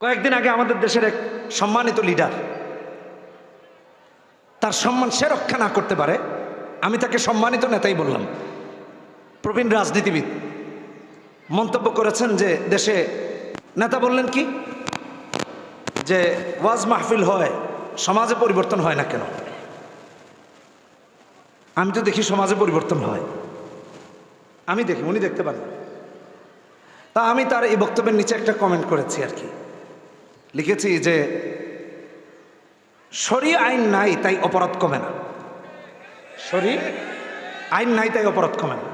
কয়েকদিন আগে আমাদের দেশের এক সম্মানিত লিডার, তার সম্মান সে রক্ষা না করতে পারে, আমি তাকে সম্মানিত নেতাই বললাম, প্রবীণ রাজনীতিবিদ, মন্তব্য করেছেন যে দেশে নেতা বললেন কি যে ওয়াজ মাহফিল হয়, সমাজে পরিবর্তন হয় না কেন? আমি তো দেখি সমাজে পরিবর্তন হয়, আমি দেখি, উনি দেখতে পারেন। তা আমি তার এই বক্তব্যের নিচে একটা কমেন্ট করেছি আর কি, লিখেছি যে শরীয় আইন নাই তাই অপরাধ কমে না। শরীয় আইন নাই তাই অপরাধ কমে না।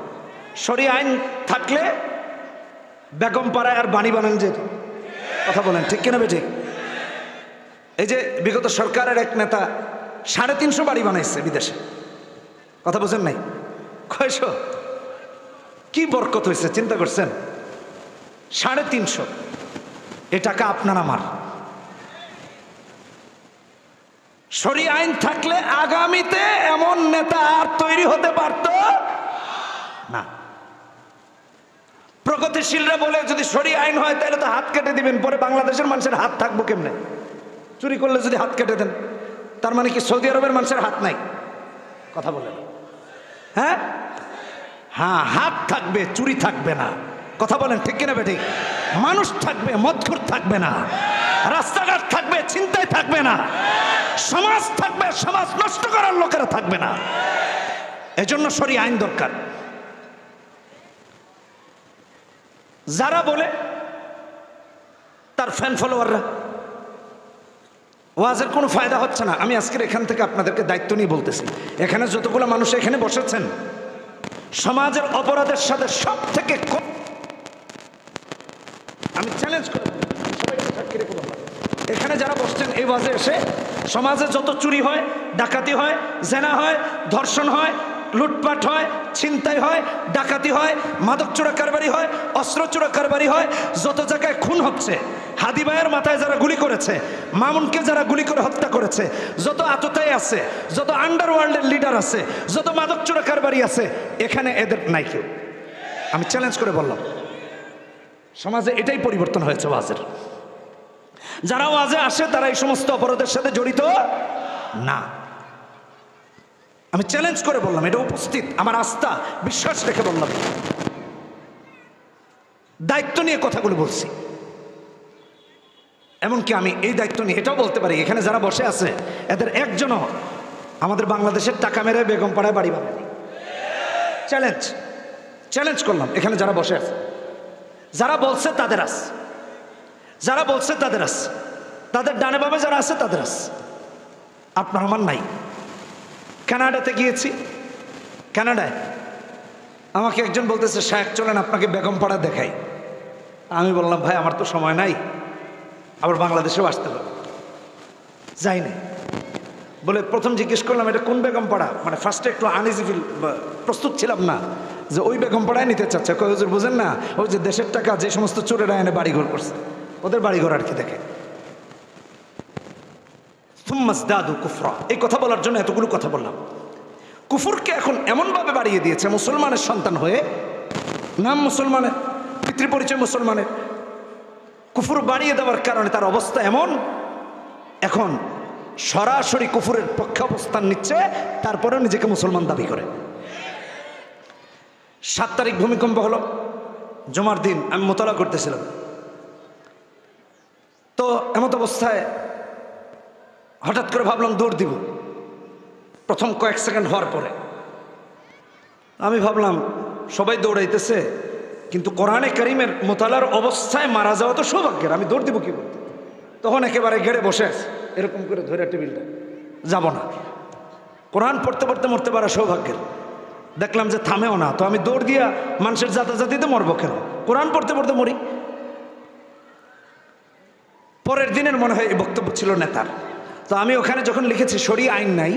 শরীয় আইন থাকলে বেগম পাড়ায় আর বাণী বানান যেত। কথা বলেন ঠিক কিনা বেঠিক? এই যে বিগত সরকারের এক নেতা 350 বাড়ি বানাইছে বিদেশে, কথা বোঝেন নাই? কয়শো? কি বরকত হয়েছে চিন্তা করছেন? 350। এ টাকা আপনার আমার। শরীয় আইন থাকলে আগামীতে এমন নেতা আর তৈরি হতে পারত না। প্রগতিশীলরা বলে যদি শরীয় আইন হয় তাহলে তো হাত কেটে দিবেন, পরে বাংলাদেশের মানুষের হাত থাকবো কেমনে? চুরি করলে যদি হাত কেটে দেন, তার মানে কি সৌদি আরবের মানুষের হাত নাই? কথা বলেন। হ্যাঁ হ্যাঁ, হাত থাকবে, চুরি থাকবে না। কথা বলেন ঠিক কিনা বেঠিক? মানুষ থাকবে, মদখোর থাকবে না, রাস্তাঘাট থাকবে, ছিনতাই থাকবে না, সমাজ থাকবে, সমাজ নষ্ট করার লোকেরা থাকবে না। এজন্য শরীয় আইন দরকার। যারা বলে তার ফ্যান ফলোয়াররা ওয়াজের কোনো ফায়দা হচ্ছে না, আমি আজকের এখান থেকে আপনাদেরকে দায়িত্ব নিয়ে বলতেছি, এখানে যতগুলো মানুষ এখানে বসেছেন, সমাজের অপরাধের সাথে সব থেকে আমি চ্যালেঞ্জ করি, এখানে যারা বসছেন এই ওয়াজে এসে সমাজে যত চুরি হয়, ডাকাতি হয়, জেনা হয়, ধর্ষণ হয়, লুটপাট হয়, ছিনতাই হয়, ডাকাতি হয়, মাদক চোরা কারবারি হয়, অস্ত্র চোরা কারবারি হয়, যত জায়গায় খুন হচ্ছে, হাদি ভাইয়ের মাথায় যারা গুলি করেছে, মামুনকে যারা গুলি করে হত্যা করেছে, যত আততাই আছে, যত আন্ডারওয়ার্ল্ডের লিডার আছে, যত মাদক চোরা কারবারি আছে, এখানে এদের নাই কেউ। আমি চ্যালেঞ্জ করে বললাম, সমাজে এটাই পরিবর্তন হয়েছে ওয়াজের। যারা ওয়াজে আসে তারা এই সমস্ত অপরাধের সাথে জড়িত না। আমি চ্যালেঞ্জ করে বললাম, এটা উপস্থিত, আমার আস্থা বিশ্বাস রেখে বললাম, দায়িত্ব নিয়ে কথাগুলো বলছি। এমনকি আমি এই দায়িত্ব নিয়ে এটাও বলতে পারি, এখানে যারা বসে আছে এদের একজনও আমাদের বাংলাদেশের টাকা মেরে বেগম পাড়ায় বাড়ি বানায়নি। চ্যালেঞ্জ করলাম, এখানে যারা বসে আছে, যারা বলছে তাদের আস, যারা বলছে তাদের আস, তাদের ডানে বামে যারা আছে তাদের আস, আপনার আমার নাই। কানাডাতে গিয়েছি, কানাডায় আমাকে একজন বলতেছে, শায়েখ চলেন আপনাকে বেগম পাড়া দেখাই। আমি বললাম, ভাই আমার তো সময় নাই, আবার বাংলাদেশেও আসতে হবে, যাই নাই। বলে প্রথম জিজ্ঞেস করলাম এটা কোন বেগম পাড়া, মানে ফার্স্টে একটু আনইজি ফিল, প্রস্তুত ছিলাম না যে ওই বেগম পাড়ায় নিতে চাচ্ছে। কয় হুজুর বুঝেন না, ওই যে দেশের টাকা যে সমস্ত চোরেরা এনে বাড়িঘর করছে, ওদের বাড়িঘর আর কি দেখে। দাদু কুফরা, এই কথা বলার জন্য এতগুলো কথা বললাম। কুফুরকে এখন এমনভাবে বাড়িয়ে দিয়েছে, মুসলমানের সন্তান হয়ে, নাম মুসলমানের, পিতৃপরিচয় মুসলমানের, কুফুর বাড়িয়ে দেওয়ার কারণে তার অবস্থা এমন, এখন সরাসরি কুফুরের পক্ষে অবস্থান নিচ্ছে, তারপরেও নিজেকে মুসলমান দাবি করে। 7 তারিখ ভূমিকম্প হলো, জুমার দিন আমি মোতালা করতেছিলাম, তো এমত অবস্থায় হঠাৎ করে ভাবলাম দৌড় দিব। প্রথম কয়েক সেকেন্ড হওয়ার পরে আমি ভাবলাম সবাই দৌড়াইতেছে, কিন্তু কোরআনে কারিমের মোতালার অবস্থায় মারা যাওয়া তো সৌভাগ্যের, আমি দৌড় দিব কি করতে? তখন একেবারে ঘেরে বসে আছে, এরকম করে ধরে টেবিলটা, যাব না, কোরআন পড়তে পড়তে মরতে পারা সৌভাগ্যের। দেখলাম যে থামেও না, তো আমি দৌড় দিয়া মানুষের জাতাজাতিতে মরবো কেন, কোরআন পড়তে পড়তে মরি। পরের দিনের মনে হয় এই বক্তব্য ছিল নেতার, তো আমি ওখানে যখন লিখেছি শরীয় আইন নাই,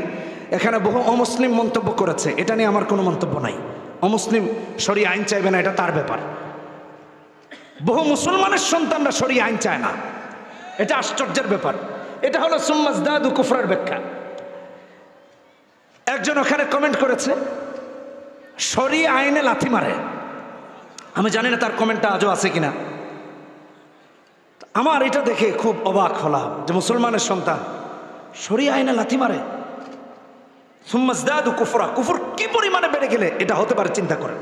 এখানে বহু অমুসলিম মন্তব্য করেছে, এটা নিয়ে আমার কোনো মন্তব্য নাই। অমুসলিম শরীয় আইন চাইবে না, এটা তার ব্যাপার। বহু মুসলমানের সন্তানরা শরীয় আইন চায় না, এটা আশ্চর্যের ব্যাপার। এটা হলো সুম্মাজদাদু কুফরার ব্যাখ্যা। একজন ওখানে কমেন্ট করেছে শরীয় আইনে লাথি মারে, আমি জানি না তার কমেন্টটা আজও আছে কিনা। আমার এটা দেখে খুব অবাক হলাম যে মুসলমানের সন্তান শরিয়া আইনে লাথি মারে। সুম্মাজদাদু কুফরা, কুফর কি পরিমাণে বেড়ে গেলে এটা হতে পারে চিন্তা করেন।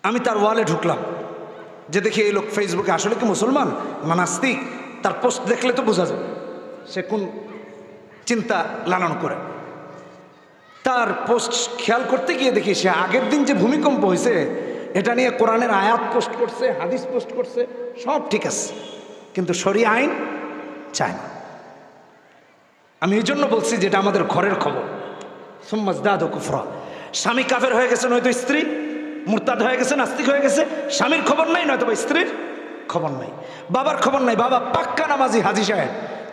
আমি তার ওয়ালে ঢুকলাম, যে দেখি এই লোক ফেসবুকে আসলে কি মুসলমান না নাস্তিক, তার পোস্ট দেখলে তো বোঝা যাবে সে কোন চিন্তা লালন করে। তার পোস্ট খেয়াল করতে গিয়ে দেখি সে আগের দিন যে ভূমিকম্প হয়েছে এটা নিয়ে কোরআনের আয়াত পোস্ট করছে, হাদিস পোস্ট করছে, সব ঠিক আছে, কিন্তু শরিয়া আইন চায় না। আমি এই জন্য বলছি যেটা আমাদের ঘরের খবর। সুম্মাজদাদু কুফরা, স্বামী কাফের হয়ে গেছে, নয়তো স্ত্রী মুরতাদ হয়ে গেছে, নাস্তিক হয়ে গেছে, স্বামীর খবর নাই, নয়তো স্ত্রীর খবর নাই, বাবার খবর নাই, বাবা পাক্কা নামাজি হাজি সাহেব,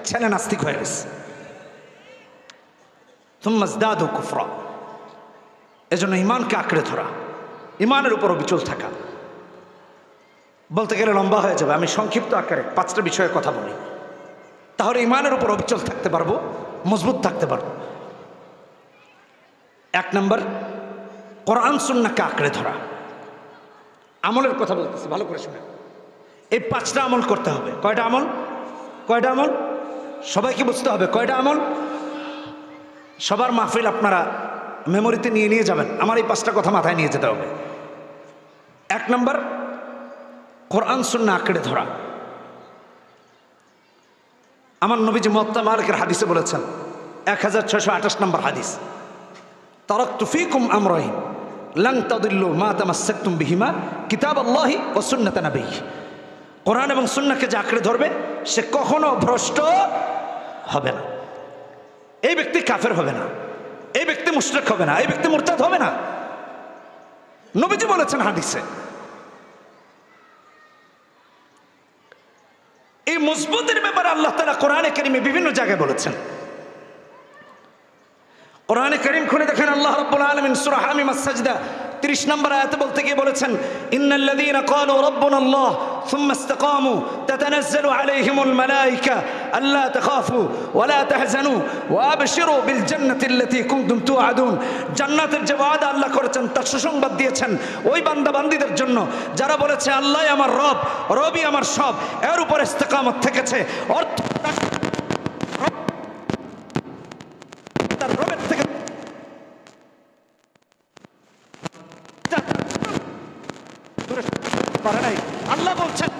ছেলে নাস্তিক হয়ে গেছে। সুম্মাজদাদু কুফরা, এজন্য ইমানকে আঁকড়ে ধরা, ইমানের উপর অবিচল থাকা। বলতে গেলে লম্বা হয়ে যাবে, আমি সংক্ষিপ্ত আকারে 5টা বিষয়ে কথা বলি, তাহলে ইমানের উপর অবিচল থাকতে পারবো, মজবুত থাকতে পারবো। 1 নম্বর, কোরআন সুন্নাহকে আঁকড়ে ধরা। আমলের কথা বলতেছি, ভালো করে শুনে। এই 5টা আমল করতে হবে। কয়টা আমল? কয়টা আমল? সবাইকে বুঝতে হবে কয়টা আমল। সবার মাহফিল আপনারা মেমোরিতে নিয়ে নিয়ে যাবেন, আমার এই 5টা কথা মাথায় নিয়ে যেতে হবে। 1 নম্বর, কোরআন সুন্নাহ আঁকড়ে ধরা। আমার নবীজি মুওয়াত্তা মালিকের হাদিসে বলেছেন, 1628 নম্বর হাদিস, তারাকতু ফীকুম আমরাইন লান তাদিল্লু মা তামাসসাকতুম বিহিমা কিতাবাল্লাহি ওয়া সুন্নাতা নবিয়্যি। কোরআন এবং সুন্নাহকে যে আঁকড়ে ধরবে সে কখনো ভ্রষ্ট হবে না। এই ব্যক্তি কাফের হবে না, এই ব্যক্তি মুশরিক হবে না, এই ব্যক্তি মুরতাদ হবে না। নবীজি বলেছেন হাদিসে। এই মজবুতের ব্যাপারে আল্লাহ তাআলা কোরআনে কারীমে বিভিন্ন জায়গায় বলেছেন। কোরআনে কারীম খুলে দেখেন, আল্লাহ রাব্বুল আলামিন সূরা হামিম আস-সাজদা 30 নম্বর আয়াতে বলতে গিয়ে বলেছেন, ইন্নাল্লাযীনা ক্বালু রাব্বুনা আল্লাহ সুম্মা ইসতাকামু তাতানাজ্জালু আলাইহিমুল মালায়েকা আল্লা তাখাফু ওয়া লা তাহজানু ওয়া আবশিরু বিল জান্নাতি আল্লাতী কুনতুম তুআদুন। জান্নাতের যে ওয়াদা আল্লাহ করেছেন তার সুসংবাদ দিয়েছেন ওই বান্দা বান্দীদের জন্য যারা বলেছে আল্লাহই আমার রব, রবই আমার সব, এর উপর ইস্তেকামত থেকেছে। অর্থ তার রবের থেকে পারে নাই। আল্লাহ বলছেন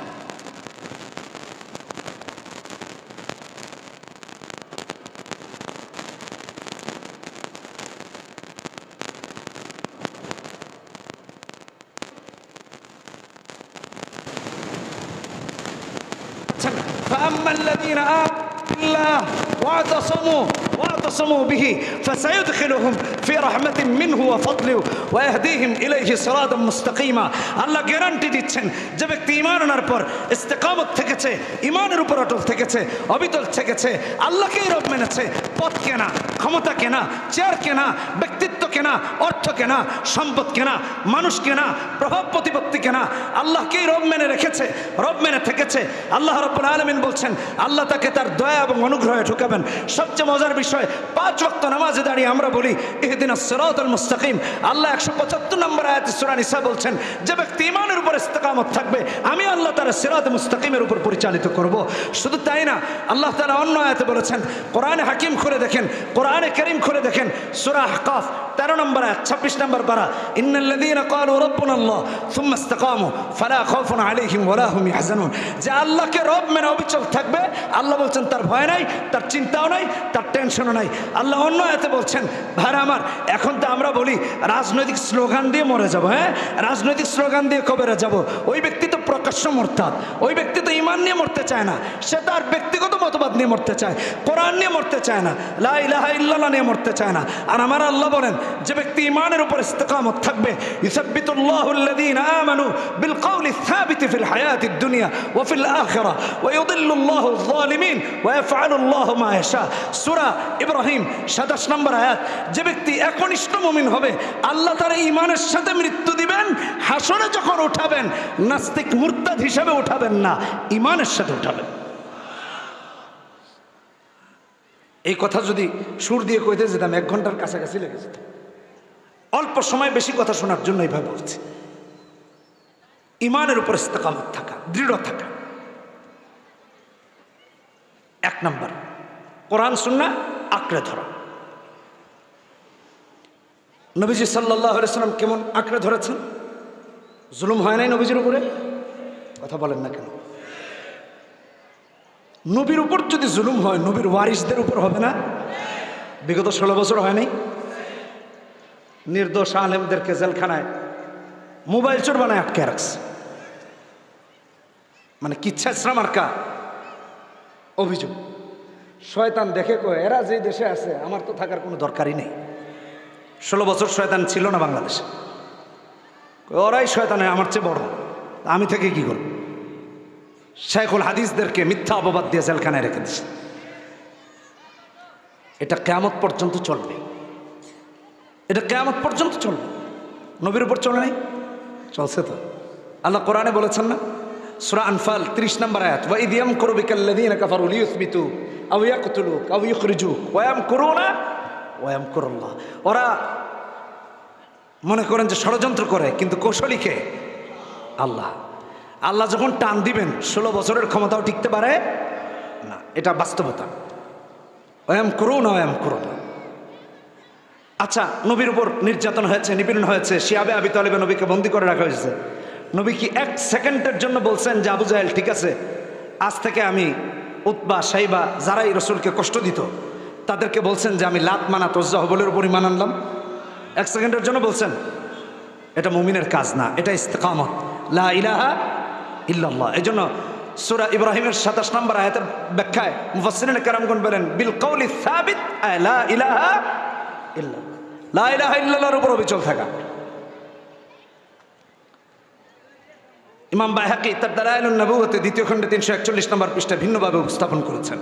فأما الذين آمنوا بالله واعتصموا به فسيدخلهم في رحمة منه وفضله ويهديهم إليه صراطا مستقيما। আল্লাহ গ্যারান্টি দিচ্ছেন যে ব্যক্তি ঈমান আনার পর ইস্তেকামত থেকেছে, ঈমানের উপর অটল থেকেছে, অবিচল থেকেছে, আল্লাহকেই রব মেনেছে, পদ কেনা, ক্ষমতা কেনা, চেয়ার কেনা, ব্যক্তিত্ব কেনা, অর্থ কেনা, সম্পদ কেনা, মানুষ কেনা, প্রভাব প্রতিপত্তি কেনা, আল্লাহকেই রব মেনে রেখেছে, রব মেনে থেকেছে। আল্লাহ রাব্বুল আলামিন বলছেন আল্লাহ তাকে তার দয়া এবং অনুগ্রহে ঢুকাবেন। সবচেয়ে মজার বিষয়, 5 ওয়াক্ত নামাজে দাঁড়িয়ে আমরা বলি ইহদিনাস সিরাতাল মুস্তাকিম। আল্লাহ 175 নম্বর আয়াতে সূরা নিসা বলছেন যে ব্যক্তি ঈমানের উপর ইস্তেকামত থাকবে আমি আল্লাহ তার সিরাত মুস্তাকিমের উপর পরিচালিত করব। শুধু তাই না, আল্লাহ তাআলা অন্য আয়াতে বলেছেন, কোরআনে হাকিম খুলে দেখেন, কোরআনে কারীম খুলে দেখেন, সূরা আহকাফ 13 নম্বর আয়াত 26 নম্বর পারা, ইন্নাল্লাযীনা ক্বালু রাব্বুনা আল্লাহ সুম্মা ইসতাকামু ফালা খাউফুন আলাইহিম ওয়ালা হুম ইয়াহজানুন। যে আল্লাহকে রব মেনে অবিচল থাকবে আল্লাহ বলছেন তার ভয় নাই, তার চিন্তাও নাই, তার টেনশনও নাই। আল্লাহ অন্য আয়াতে বলছেন, ভাইরা আমার, এখন তো আমরা বলি রাজনৈতিক স্লোগান দিয়ে মরে যাব, হ্যাঁ রাজনৈতিক স্লোগান দিয়ে কবরে যাব। ওই ব্যক্তি তো প্রকাশ্য মুরতাদ, ওই ব্যক্তি তো ঈমান নিয়ে মরতে চায় না, সে তার ব্যক্তিগত মতবাদ নিয়ে মরতে চায়, কোরআন নিয়ে মরতে চায় না, লা ইলাহা ইল্লাল্লাহ নিয়ে মরতে চায় না। আর আমার আল্লাহ বলেন যে ব্যক্তি ঈমানের উপর ইস্তেকামত থাকবে ইউসাব্বিতুল্লাহু আল্লাযীনা আমানু বিল কওলি সাবিতি ফিল হায়াতিদ দুনিয়া ওয়া ফিল আখিরাহ ওয়া ইউদিল্লুল্লাহু আয-যালিমিন ওয়া ইয়াফআলুল্লাহু মা ইয়াশা। সূরা ইব্রাহিম 27 নম্বর আয়াত, যে ব্যক্তি একনিষ্ঠ মুমিন হবে আল্লাহ তার ঈমানের সাথে মৃত্যু দিবেন, হাসরে যখন উঠাবেন নাস্তিক মুরতাদ হিসেবে উঠাবেন না, ঈমানের সাথে উঠাবেন। এই কথা যদি সুর দিয়ে কইতে যেতাম 1 ঘন্টার কাছাকাছি লেগে যেত। অল্প সময় বেশি কথা শোনার জন্য এইভাবে বলছি। ঈমানের উপর ইস্তেকামত থাকা, দৃঢ় থাকা। এক নাম্বার, কোরআন সুন্নাহ আঁকড়ে ধরা। নবীজি সাল্লাল্লাহু আলাইহি সাল্লাম কেমন আঁকড়ে ধরেছেন? জুলুম হয় নাই নবীজির উপরে? কথা বলেন না কেন? নবীর উপর যদি জুলুম হয়, নবীর ওয়ারিসদের উপর হবে না? বিগত 16 বছর হয় নাই? নির্দোষ আলেমদেরকে জেলখানায় মোবাইল চোর বানায় আটকে রাখছে। মানে কিচ্ছা মার্কা অভিযোগ। শয়তান দেখে কয়, এরা যে দেশে আছে আমার তো থাকার কোনো দরকারই নেই। 16 বছর শয়তান ছিল না বাংলাদেশে, ওরাই শয়তানে আমার চেয়ে বড়, আমি থেকে কি করব? শাইখুল হাদিসদেরকে মিথ্যা অপবাদ দিয়ে জেলখানায় রেখে দিচ্ছে। এটা কিয়ামত পর্যন্ত চলবে, এটা কিয়ামত পর্যন্ত চলবে। নবীর উপর চলে নাই? চলছে তো। আল্লাহ কোরআনে বলেছেন না, সূরা আনফাল 30 নম্বর আয়াত, ওয়া ইয ইয়ামকুরু বিকাল্লাযীনা কাফারু লিইউসবিতু আও ইয়াকতুলুক আও ইখরিজুক ওয়া ইয়ামকুরুনা ওয়া ইয়ামকুরুল্লাহ। ওরা মনে করেন যে ষড়যন্ত্র করে, কিন্তু কৌশলী কে? আল্লাহ। আল্লাহ যখন টান দিবেন 16 বছরের ক্ষমতাও টিকতে পারে না, এটা বাস্তবতা। ওয়া ইয়ামকুরুনা ওয়া ইয়ামকুরুল্লাহ। আচ্ছা, নবীর উপর নির্যাতন হয়েছে, নিপীড়ন হয়েছে, শিয়াবে আবি তালেবে নবীকে বন্দী করে রাখা হয়েছে। নবী কি 1 সেকেন্ডের জন্য বলছেন যে আবু জাহেল ঠিক আছে, আজ থেকে আমি উতবা সাইবা যারাই রসুলকে কষ্ট দিত তাদেরকে বলছেন যে আমি লাত মানাত উজ্জা হবলের উপর ঈমান আনলাম? 1 সেকেন্ডের জন্য বলছেন? এটা মুমিনের কাজ না, এটা ইস্তেকামত, লা ইলাহা ইল্লাল্লাহ। এই জন্য সূরা ইব্রাহিমের 27 নম্বর আয়াতের ব্যাখ্যায় মুফাসসিরিন কেরামগণ বলেন, বিল কওলি সাবিত লা ইলাহা ইল্লাল্লাহ, লা ইলাহা ইল্লাল্লাহর উপর অবিচল থাকা। ইমাম বাইহাকি তার দালাইলুন নবুওয়াতে 2য় খণ্ডে 341 নম্বর পৃষ্ঠায় ভিন্নভাবে উপস্থাপন করেছেন।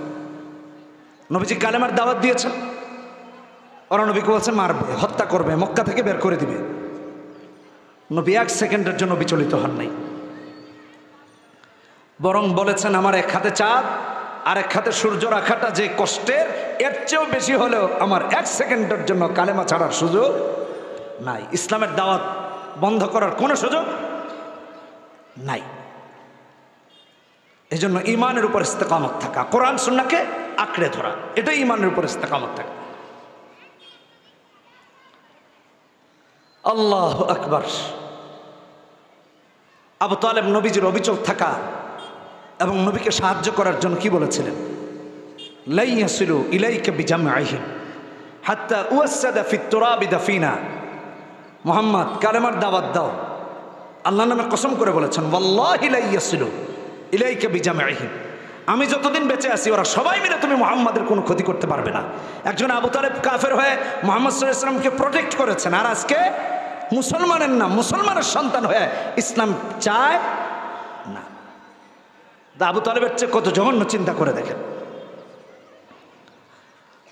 নবীজি কালেমার দাওয়াত দিয়েছেন, ওরা নবীকে বলছে মারবে, হত্যা করবে, মক্কা থেকে বের করে দিবে। নবী 1 সেকেন্ডের জন্য বিচলিত হন নাই, বরং বলেছেন আমার এক হাতে চাঁদ আর এক হাতে সূর্য রাখাটা যে কষ্টের, এর চেয়েও বেশি হলেও আমার 1 সেকেন্ডের জন্য কালেমা ছাড়ার সুযোগ নাই। ইসলামের দাওয়াত বন্ধ করার কোনো সুযোগ নাই। এই জন্য ইমানের উপর ইস্তেকামত থাকা, কোরআন সুন্নাহকে আঁকড়ে ধরা, এটাই ইমানের উপর ইস্তেকামত থাকা। আল্লাহু আকবার। আবু তালেব নবীজির অবিচল থাকা এবং নবীকে সাহায্য করার জন্য কি বলেছিলেন? লা ইয়াসিলু ইলাইকা বিজামআইহিম হাত্তা উওয়াসসাদা ফিত তুরাবি দাফিনা। মুহাম্মদ কালেমার দাওয়াত দাও। আল্লাহর নামে কসম করে বলেছেন, ওয়াল্লাহি লা ইয়াসিলু ইলাইকা বিজামআইহিম, আমি যতদিন বেঁচে আছি ওরা সবাই মিলে তুমি মুহাম্মাদের কোনো ক্ষতি করতে পারবে না। একজন আবু তালেব কাফের হয়ে মুহাম্মদ সাল্লাল্লাহু আলাইহি ওয়াসাল্লামকে প্রোটেক্ট করেছেন, আর আজকে মুসলমানের নাম, মুসলমানের সন্তান হয়ে ইসলাম চায় না। আবু তালেবের চেয়ে কত জঘন্য চিন্তা করে দেখেন।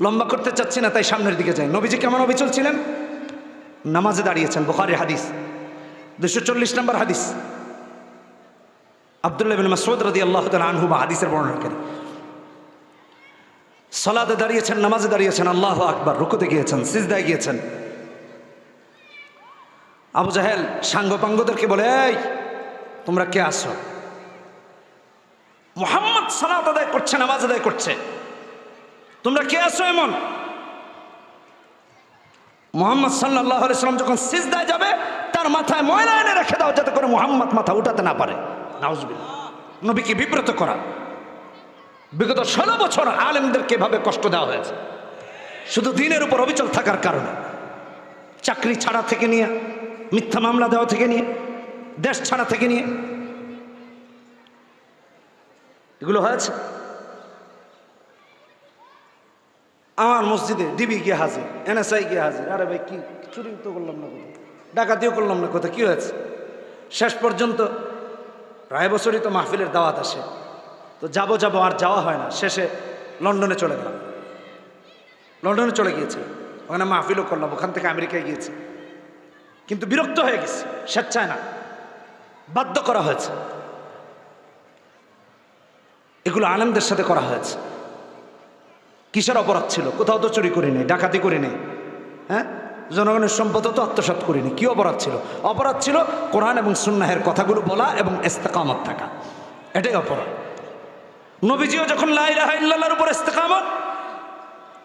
লম্বা করতে চাচ্ছি না, তাই সামনের দিকে যাই। নবীজি কেমন অবিচল ছিলেন? নামাজে দাঁড়িয়েছেন, বুখারী হাদিস 240 নম্বর হাদিস। আব্দুল্লাহ ইবনে মাসউদ রাদিয়াল্লাহু তাআলা আনহু হাদিসের বর্ণনাকারী। সালাতে দাঁড়িয়েছেন, নামাজে দাঁড়িয়েছেন, আল্লাহু আকবার, রুকুতে গিয়েছেন, সিজদায় গিয়েছেন। আবু জাহেল সাঙ্গপাঙ্গদেরকে বলে, এই তোমরা কে আসো? মুহাম্মদ সালাত আদায় করছে, নামাজ আদায় করছে, তোমরা কে আসো এমন? মুহাম্মদ সাল্লাল্লাহু আলাইহি ওয়াসাল্লাম যখন সিজদায় যাবে তার মাথায় ময়লা এনে রেখে দাও, যাতে করে মুহাম্মদ মাথা উঠাতে না পারে। নাউজুবিল্লাহ। নবীকে বিব্রত করা। বিগত 16 বছর আলেমদেরকে এভাবে কষ্ট দেওয়া হয়েছে শুধু দিনের উপর অবিচল থাকার কারণে। চাকরি ছাড়া থেকে নিয়ে, মিথ্যা মামলা দেওয়া থেকে নিয়ে, দেশ ছাড়া থেকে নিয়ে, এগুলো হয়েছে। আমার মসজিদে ডিবি গিয়ে হাজির, এনএসআই গিয়ে হাজির। আরে ভাই কি চুরি তো করলাম না কোথাও, ডাকাতিও করলাম না কোথাও, কি হয়েছে? শেষ পর্যন্ত প্রায় বছরই তো মাহফিলের দাওয়াত আসে, তো যাবো আর যাওয়া হয় না। শেষে লন্ডনে চলে গেলাম, লন্ডনে চলে গিয়েছে, ওখানে মাহফিলও করলাম, ওখান থেকে আমেরিকায় গিয়েছে। কিন্তু বিরক্ত হয়ে গেছে, স্বেচ্ছায় না, বাধ্য করা হয়েছে। এগুলো আলেমদের সাথে করা হয়েছে। কিসের অপরাধ ছিল? কোথাও তো চুরি করি নাই, ডাকাতি করি নাই, হ্যাঁ, জনগণের সম্পদও তো আত্মসাৎ করিনি। কি অপরাধ ছিল? অপরাধ ছিল কোরআন এবং সুন্নাহের কথাগুলো বলা এবং ইস্তেকামত থাকা, এটাই অপরাধ। নবীজিও যখন লা ইলাহা ইল্লাল্লাহর উপর ইস্তেকামত,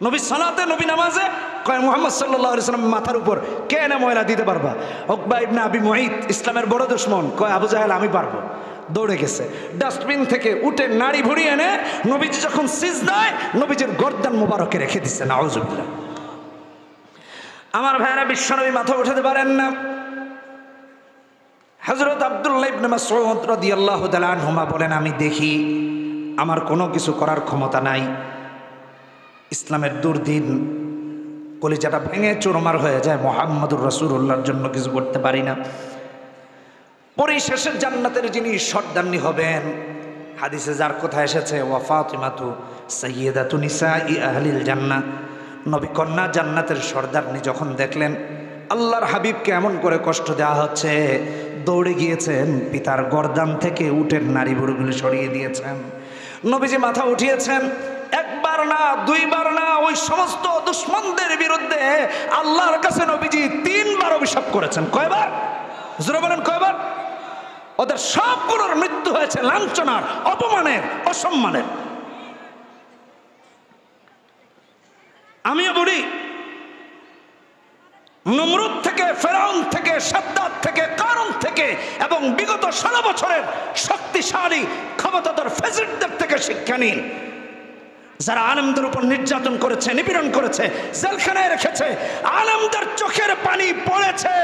নবী সালাতে, নবী নামাজে, কয় মুহাম্মদ সাল্লাল্লাহু আলাইহি সাল্লাম মাথার উপর কে না ময়লা দিতে পারবা? উকবা ইবনে আবি মুঈত, ইসলামের বড় দুশমন, কয় আবু জাহেল আমি পারবো। দৌড়ে গেছে, ডাস্টবিন থেকে উঠে নাড়ি ভুড়ি এনে নবীজি যখন সিজদায় নবীজির গর্দান মুবারকে রেখে দিচ্ছে। নাউজুবিল্লাহ। আমার ভাইয়েরা, বিশ্বনবী মাথা উঠাতে পারেন না। হযরত আব্দুল্লাহ ইবনে মাসউদ রাদিয়াল্লাহু তাআলা আনহুমা বলেন, আমি দেখি আমার কোনো কিছু করার ক্ষমতা নাই। ইসলামের দুর্দিন, কলিজাটা ভেঙে চুরমার হয়ে যায়, মুহাম্মদুর রাসূলুল্লাহর জন্য কিছু করতে পারি না। পরিশেষে জান্নাতের যিনি সর্দারনি হবেন, হাদিসে যার কথা এসেছে, ওয়া ফাতিমাতু সাইয়্যিদাতু নিসাই আহলিল জান্নাহ, নবী কন্যা জান্নাতের সর্দারনি যখন দেখলেন আল্লাহর হাবিবকে এমন করে কষ্ট দেওয়া হচ্ছে, দৌড়ে গিয়েছেন, পিতার গর্দান থেকে উটের নাড়ি ভুড়িগুলি সরিয়ে দিয়েছেন। নবীজি মাথা উঠিয়েছেন, একবার না দুইবার না, ওই সমস্ত দুশমনদের বিরুদ্ধে আল্লাহর কাছে নবীজি 3 বার অভিশাপ করেছেন। কয়বার? জোরে বলেন, কয়বার? ওদের সবগুলোর মৃত্যু হয়েছে লাঞ্ছনার, অপমানের, অসম্মানের। আমিও বলি, নমরুদ থেকে, ফেরাউন থেকে, সাদ্দাত থেকে, কারুন থেকে এবং বিগত 16 বছরের শক্তিশালী ক্ষমতাধর ফ্যাসিস্টদের থেকে শিক্ষা নিন। যারা আলেমদের উপর নির্যাতন করেছে, নিপীড়ন করেছে, জেলখানায় রেখেছে, আলেমদের চোখের পানি পড়েছে।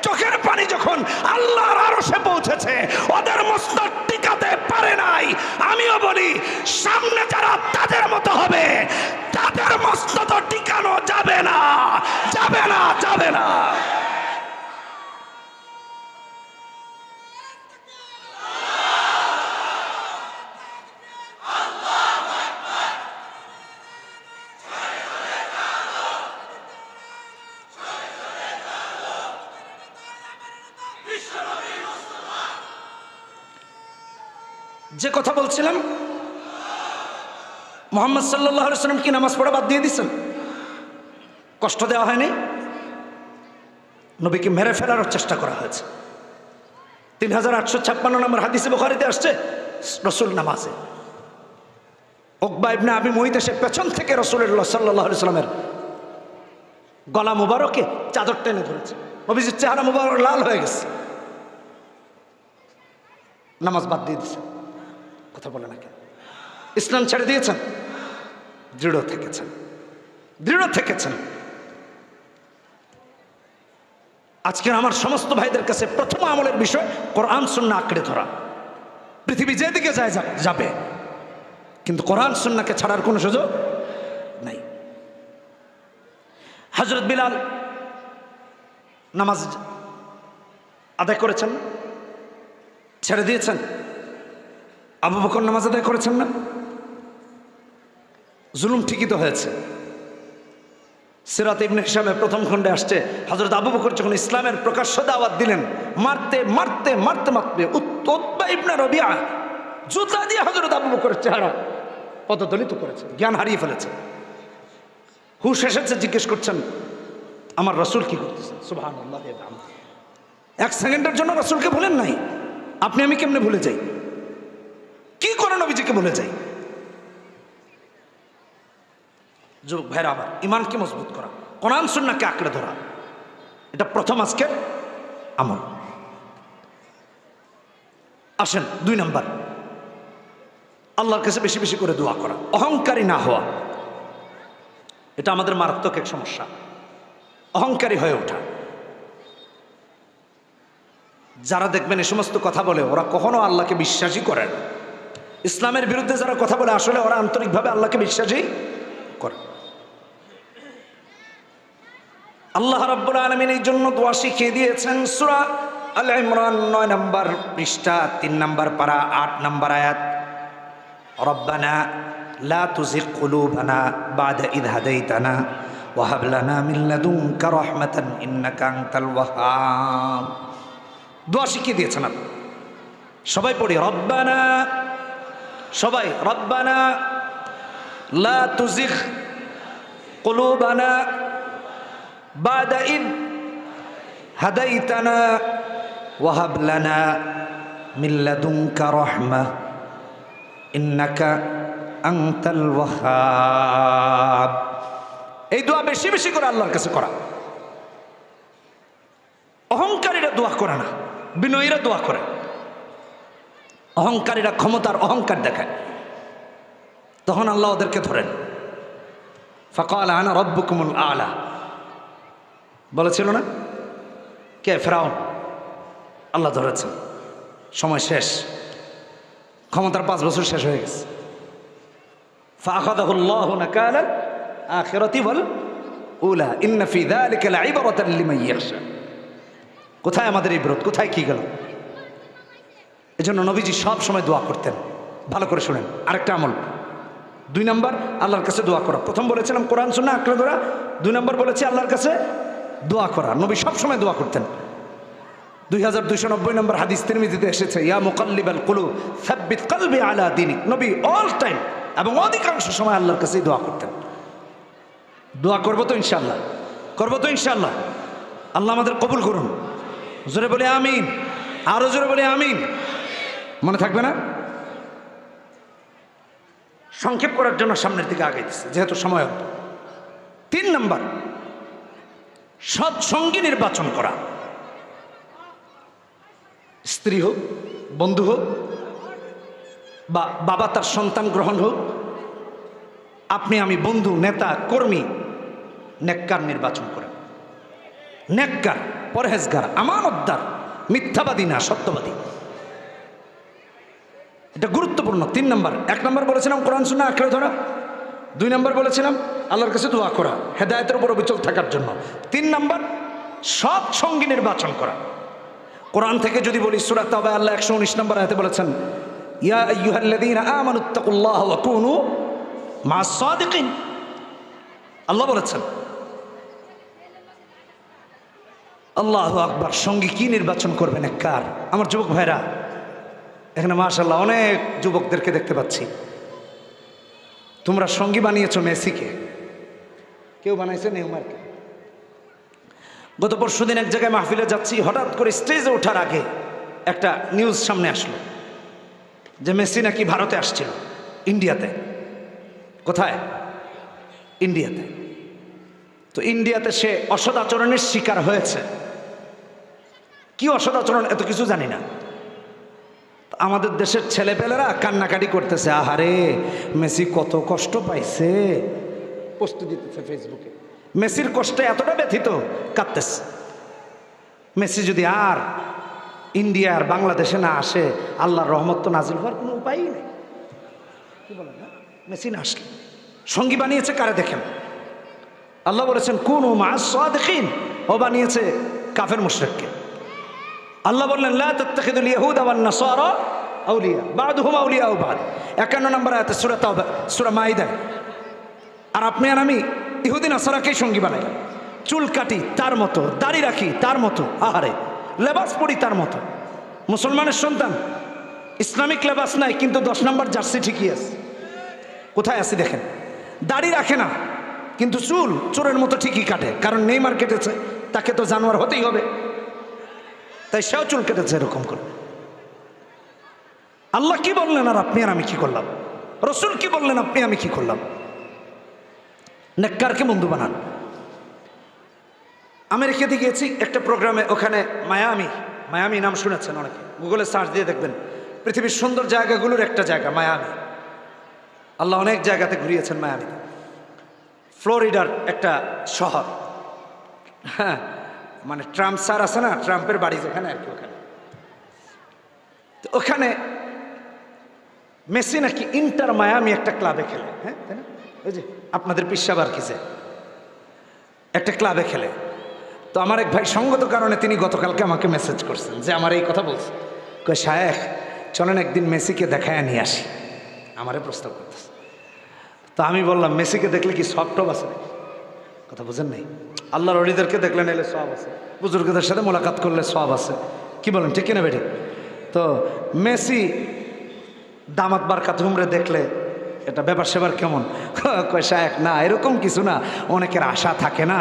চোখের পানি যখন আল্লাহর আরশে পৌঁছেছে, ওদের মস্তক টিকাতে পারে নাই। আমিও বলি, সামনে যারা তাদের মতো হবে, তাদের মস্তক টিকানো যাবে না, যাবে না, যাবে না। যে কথা বলছিলাম, মুহাম্মদ সাল্লাল্লাহু আলাইহি ওয়াসাল্লাম কি নামাজ পড়া বাদ দিয়ে দিয়েছেন? কষ্ট দেওয়া হয়নি? নবীকে মেরে ফেলার চেষ্টা করা হয়েছে। 3856 নম্বর হাদিসে বুখারীতে আসছে, রাসূল নামাজে উকবা ইবনে আবি মুঈত এসে পেছন থেকে রাসূলুল্লাহ সাল্লাল্লাহু আলাইহি ওয়াসাল্লামের গলা মুবারকে চাদর টেনে ধরেছে। নবীজির চেহারা মুবারক লাল হয়ে গেছে। নামাজ বাদ দিয়ে দিয়েছে। কথা বলে না কেন? ইসলাম ছেড়ে দিয়েছেন? দৃঢ় থেকেছেন, দৃঢ় থেকেছেন। আজকের আমার সমস্ত ভাইদের কাছে প্রথম আমলের বিষয় কোরআন সুন্নাহ আঁকড়ে ধরা। পৃথিবী যেদিকে যায় যাবে, কিন্তু কোরআন সুন্নাহকে ছাড়ার কোনো সুযোগ নাই। হযরত বিলাল নামাজ আদায় করেছেন, ছেড়ে দিয়েছেন। আবু বকর নামাজ আদায় করেছেন না? জুলুম ঠিকই তো হয়েছে। সিরাত ইবনে হিশামের প্রথম খণ্ডে আসছে, হযরত আবু বকর যখন ইসলামের প্রকাশ্য দাওয়াত দিলেন, মারতে মারতে মারতে মারতে উতবা ইবনে রবিআ জুতা দিয়ে হযরত আবু বকরের চেহারা পদদলিত করেছে, জ্ঞান হারিয়ে ফেলেছে। হুশ এসেছে, জিজ্ঞেস করছেন আমার রাসূল কি করতেছেন? সুবহানাল্লাহ। 1 সেকেন্ডের জন্য রাসূলকে ভুলেন নাই। আপনি আমি কেমনে ভুলে যাই? কি করে নবীজিকে ভুলে যাই? যুবক ভাইরা আমার, ইমানকে মজবুত করা, কোরআন সুন্নাহকে আঁকড়ে ধরা, এটা প্রথম আজকের আমল। আসেন 2 নাম্বার, আল্লাহর কাছে বেশি বেশি করে দোয়া করা, অহংকারী না হওয়া। এটা আমাদের মারাত্মক এক সমস্যা, অহংকারী হয়ে ওঠা। যারা দেখবেন এই সমস্ত কথা বলে, ওরা কখনো আল্লাহকে বিশ্বাসই করে না। ইসলামের বিরুদ্ধে যারা কথা বলে, আসলে ওরা আন্তরিকভাবে আল্লাহকে বিশ্বাসই করে। আল্লাহ রাব্বুল আলামিন এই জন্য দোয়া শিখিয়ে দিয়েছেন। সূরা আল ইমরান 9 নম্বর পৃষ্ঠা 3 নম্বর পারা 8 নম্বর আয়াত, রব্বানা লা তুযিগ কুলুবানা বা'দা ইয হাদাইতানা ওয়া হাব লানা মিন লাদুনকা রাহমাতান ইন্নাকা আনতাল ওয়াহ্হাব। দোয়া শিখিয়ে দিয়েছেন আল্লাহ। সবাই পড়ি রব্বানা, সবাই রব্বানা লা তুযিগ কুলুবানা বা'দা ইয হাদাইতানা ওয়া হাব লানা মিন লাদুনকা রাহমাহ ইন্নাকা আনতাল ওয়াহ্হাব। এই দোয়া বেশি বেশি করে আল্লাহর কাছে করা। অহংকারীরা দোয়া করে না, বিনয়ীরা দোয়া করে। অহংকারীরা ক্ষমতার অহংকার দেখায়, তখন আল্লাহ ওদেরকে ধরেন। ফাকাল আনা রব্বুকুমুল আলা বলেছিল না, কে? ফেরাউন। আল্লাহ ধরেছেন, সময় শেষ, ক্ষমতার 5 বছর শেষ হয়ে গেছে। ফাআখাযাহুল্লাহু নাকালাল আখিরাতি ওয়াল উলা ইন্না ফি যালিকা লাইবরাতান লিমান ইয়াখশা। কোথায় আমাদের ইবরত, কোথায় কি গেল? এজন্য নবীজি সব সময় দোয়া করতেন। ভালো করে শুনেন, আরেকটা আমল। 2 নম্বর আল্লাহর কাছে দোয়া করা। প্রথম বলেছিলাম কোরআন সুন্নাহ আঁকড়ে ধরা, 2 নম্বর বলেছি আল্লাহর কাছে দোয়া করা। নবী সব সময় দোয়া করতেন। 2290 নম্বর হাদিস তিরমিজিতে এসেছে, ইয়া মুকাল্লিবাল কুলুব সাব্বিত কলবি আলা দীনিক। নবী অল টাইম এবং অধিকাংশ সময় আল্লাহর কাছেই দোয়া করতেন। দোয়া করবো তো ইনশাআল্লাহ, করবো তো ইনশাআল্লাহ। আল্লাহ আমাদের কবুল করুন। জোরে বলে আমিন, আরো জোরে বলে আমিন। মনে থাকবে না? সংক্ষেপ করার জন্য সামনের দিকে আগাইতেছে যেহেতু সময় হতো। 3 নম্বর, সৎ সঙ্গী নির্বাচন করা। স্ত্রী হোক, বন্ধু হোক, বা বাবা তার সন্তান গ্রহণ হোক, আপনি আমি বন্ধু, নেতা, কর্মী, নেককার নির্বাচন করেন। নেককার, পরহেজগার, আমানতদার, মিথ্যাবাদী না, সত্যবাদী। এটা গুরুত্বপূর্ণ। 3 নম্বর। 1 নম্বর বলেছিলাম কোরআন সুন্নাহ আঁকড়ে ধরা, 2 নম্বর বলেছিলাম আল্লাহর কাছে দোয়া করা হেদায়েতের উপর অবিচল থাকার জন্য, 3 নম্বর সৎ সঙ্গী নির্বাচন করা। কোরআন থেকে যদি বলি, সূরা তাওবা আল্লাহ 119 নম্বর আয়াতে বলেছেন, ইয়া আইয়ুহাল্লাযীনা আমানুত্তাকুল্লাহ ওয়া কুনু মা'আস সাদিকিন। আল্লাহ বলেছেন, আল্লাহু আকবার। সঙ্গী কি নির্বাচন করবেন? কার? আমার যুবক ভাইরা, এখানে মাশাআল্লাহ অনেক যুবকদেরকে দেখতে পাচ্ছি। তোমরা সঙ্গী বানিয়েছো মেসিকে, কেউ বানাইছে নেইমারকে। গত পরশুদিন এক জায়গায় মাহফিলে যাচ্ছি, হঠাৎ করে স্টেজে ওঠার আগে একটা নিউজ সামনে আসলো যে মেসি নাকি ভারতে আসছিল, ইন্ডিয়াতে। কোথায়? ইন্ডিয়াতে। তো ইন্ডিয়াতে সে অসদাচরণের শিকার হয়েছে। কি অসদাচরণ এত কিছু জানি না। আমাদের দেশের ছেলেপেলেরা কান্নাকাটি করতেছে, আহারে মেসি কত কষ্ট পাইছে, পোস্ট দিতেছে ফেসবুকে। মেসির কষ্টে এতটা ব্যথিত, কাঁদতেছে। মেসি যদি আর ইন্ডিয়া আর বাংলাদেশে না আসে, আল্লাহর রহমত তো নাজিল হওয়ার কোনো উপায়ই নেই। কি বলেন না? মেসি না আসলে সঙ্গী বানিয়েছে কারে দেখেন? আল্লাহ বলেছেন কুনু মা'আস সাদিকিন। ও বানিয়েছে কাফের মুশরিককে। আল্লাহ বললেন লা তাত্তাখিদুল ইয়াহুদা ওয়ান নাসারা আউলিয়া বা'দুহুম আউলিয়াউ বা'দ। 51 নম্বর আয়াতে সূরা তাওবা, সূরা মাইদা। আর আপনি আর আমি ইহুদি নাসারাকেই সঙ্গী বানাই। চুল কাটি তার মতো, দাড়ি রাখি তার মতো, আহারে লেবাস পরি তার মতো। মুসলমানের সন্তান, ইসলামিক লেবাস নাই কিন্তু 10 নম্বর জার্সি ঠিকই আছে। কোথায় আছে দেখেন? দাড়ি রাখে না কিন্তু চুল চোরের মতো ঠিকই কাটে, কারণ নেইমার কেটেছে, তাকে তো জানোয়ার হতেই হবে, তাই সেও চুল কেটেছে এরকম করে। আল্লাহ কি বললেন আর আপনি আর আমি কি করলাম? রসুল কি বললেন, আপনি আমি কি করলাম? নেককারকে বন্ধু বানান। আমেরিকাতে গিয়েছি একটা প্রোগ্রামে, ওখানে মায়ামি নাম শুনেছেন অনেকে, গুগলে সার্চ দিয়ে দেখবেন। পৃথিবীর সুন্দর জায়গাগুলোর একটা জায়গা মায়ামি। আল্লাহ অনেক জায়গাতে ঘুরিয়েছেন মায়ামি। ফ্লোরিডার একটা শহর। হ্যাঁ, মানে ট্রাম্প স্যার আছে না, ট্রাম্পের বাড়ি যেখানে আর কি, ওখানে। তো ওখানে মেসি নাকি ইন্টার মায়ামি একটা ক্লাবে খেলে। হ্যাঁ, তাই না? ওই যে আপনাদের পিসাবার কিসে একটা ক্লাবে খেলে। তো আমার এক ভাই সঙ্গত কারণে তিনি গতকালকে আমাকে মেসেজ করছেন যে আমার এই কথা বলছে, কই শায়েখ চলেন একদিন মেসিকে দেখায় নিয়ে আসি, আমারে প্রস্তাব করতেছে। তো আমি বললাম মেসিকে দেখলে কি সব টব আছে নাকি? কথা বুঝেন নাই? আল্লাহর ওলিদেরকে দেখলে নিলে সব আছে, বুজুর্গদের সাথে মোলাকাত করলে সব আছে। কি বলেন, ঠিক কিনা বেটি? তো মেসি দামাত বারকাত হুমরে দেখলে এটা ব্যাপার সেবার কেমন? কয় শায়েখ না এরকম কিছু না, অনেকের আশা থাকে না,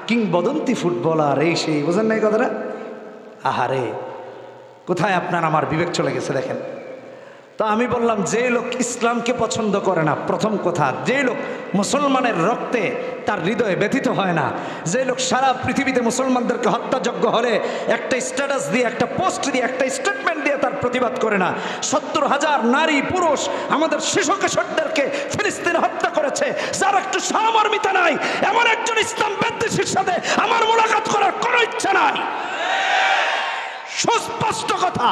কিংবদন্তি ফুটবলার এই সেই, বুঝেন নাই কথাটা? আহারে কোথায় আপনার আমার বিবেক চলে গেছে দেখেন। তো আমি বললাম, যে লোক ইসলামকে পছন্দ করে না, প্রথম কথা, যে লোক মুসলমানের রক্তে তার হৃদয়ে ব্যথিত হয় না, যে লোক সারা পৃথিবীতে মুসলমানদেরকে হত্যাযজ্ঞ হলে একটা স্ট্যাটাস দিয়ে, একটা পোস্ট দিয়ে, একটা স্টেটমেন্ট দিয়ে তার প্রতিবাদ করে না, 70,000 নারী পুরুষ আমাদের শিশু কিশোরদেরকে ফিলিস্তিনে হত্যা করেছে, যার একটু সহমর্মিতা নাই, এমন একজন ইসলাম বিদ্বেষীর সাথে আমার মোলাকাত করার কোনো ইচ্ছা নাই। সুস্পষ্ট কথা,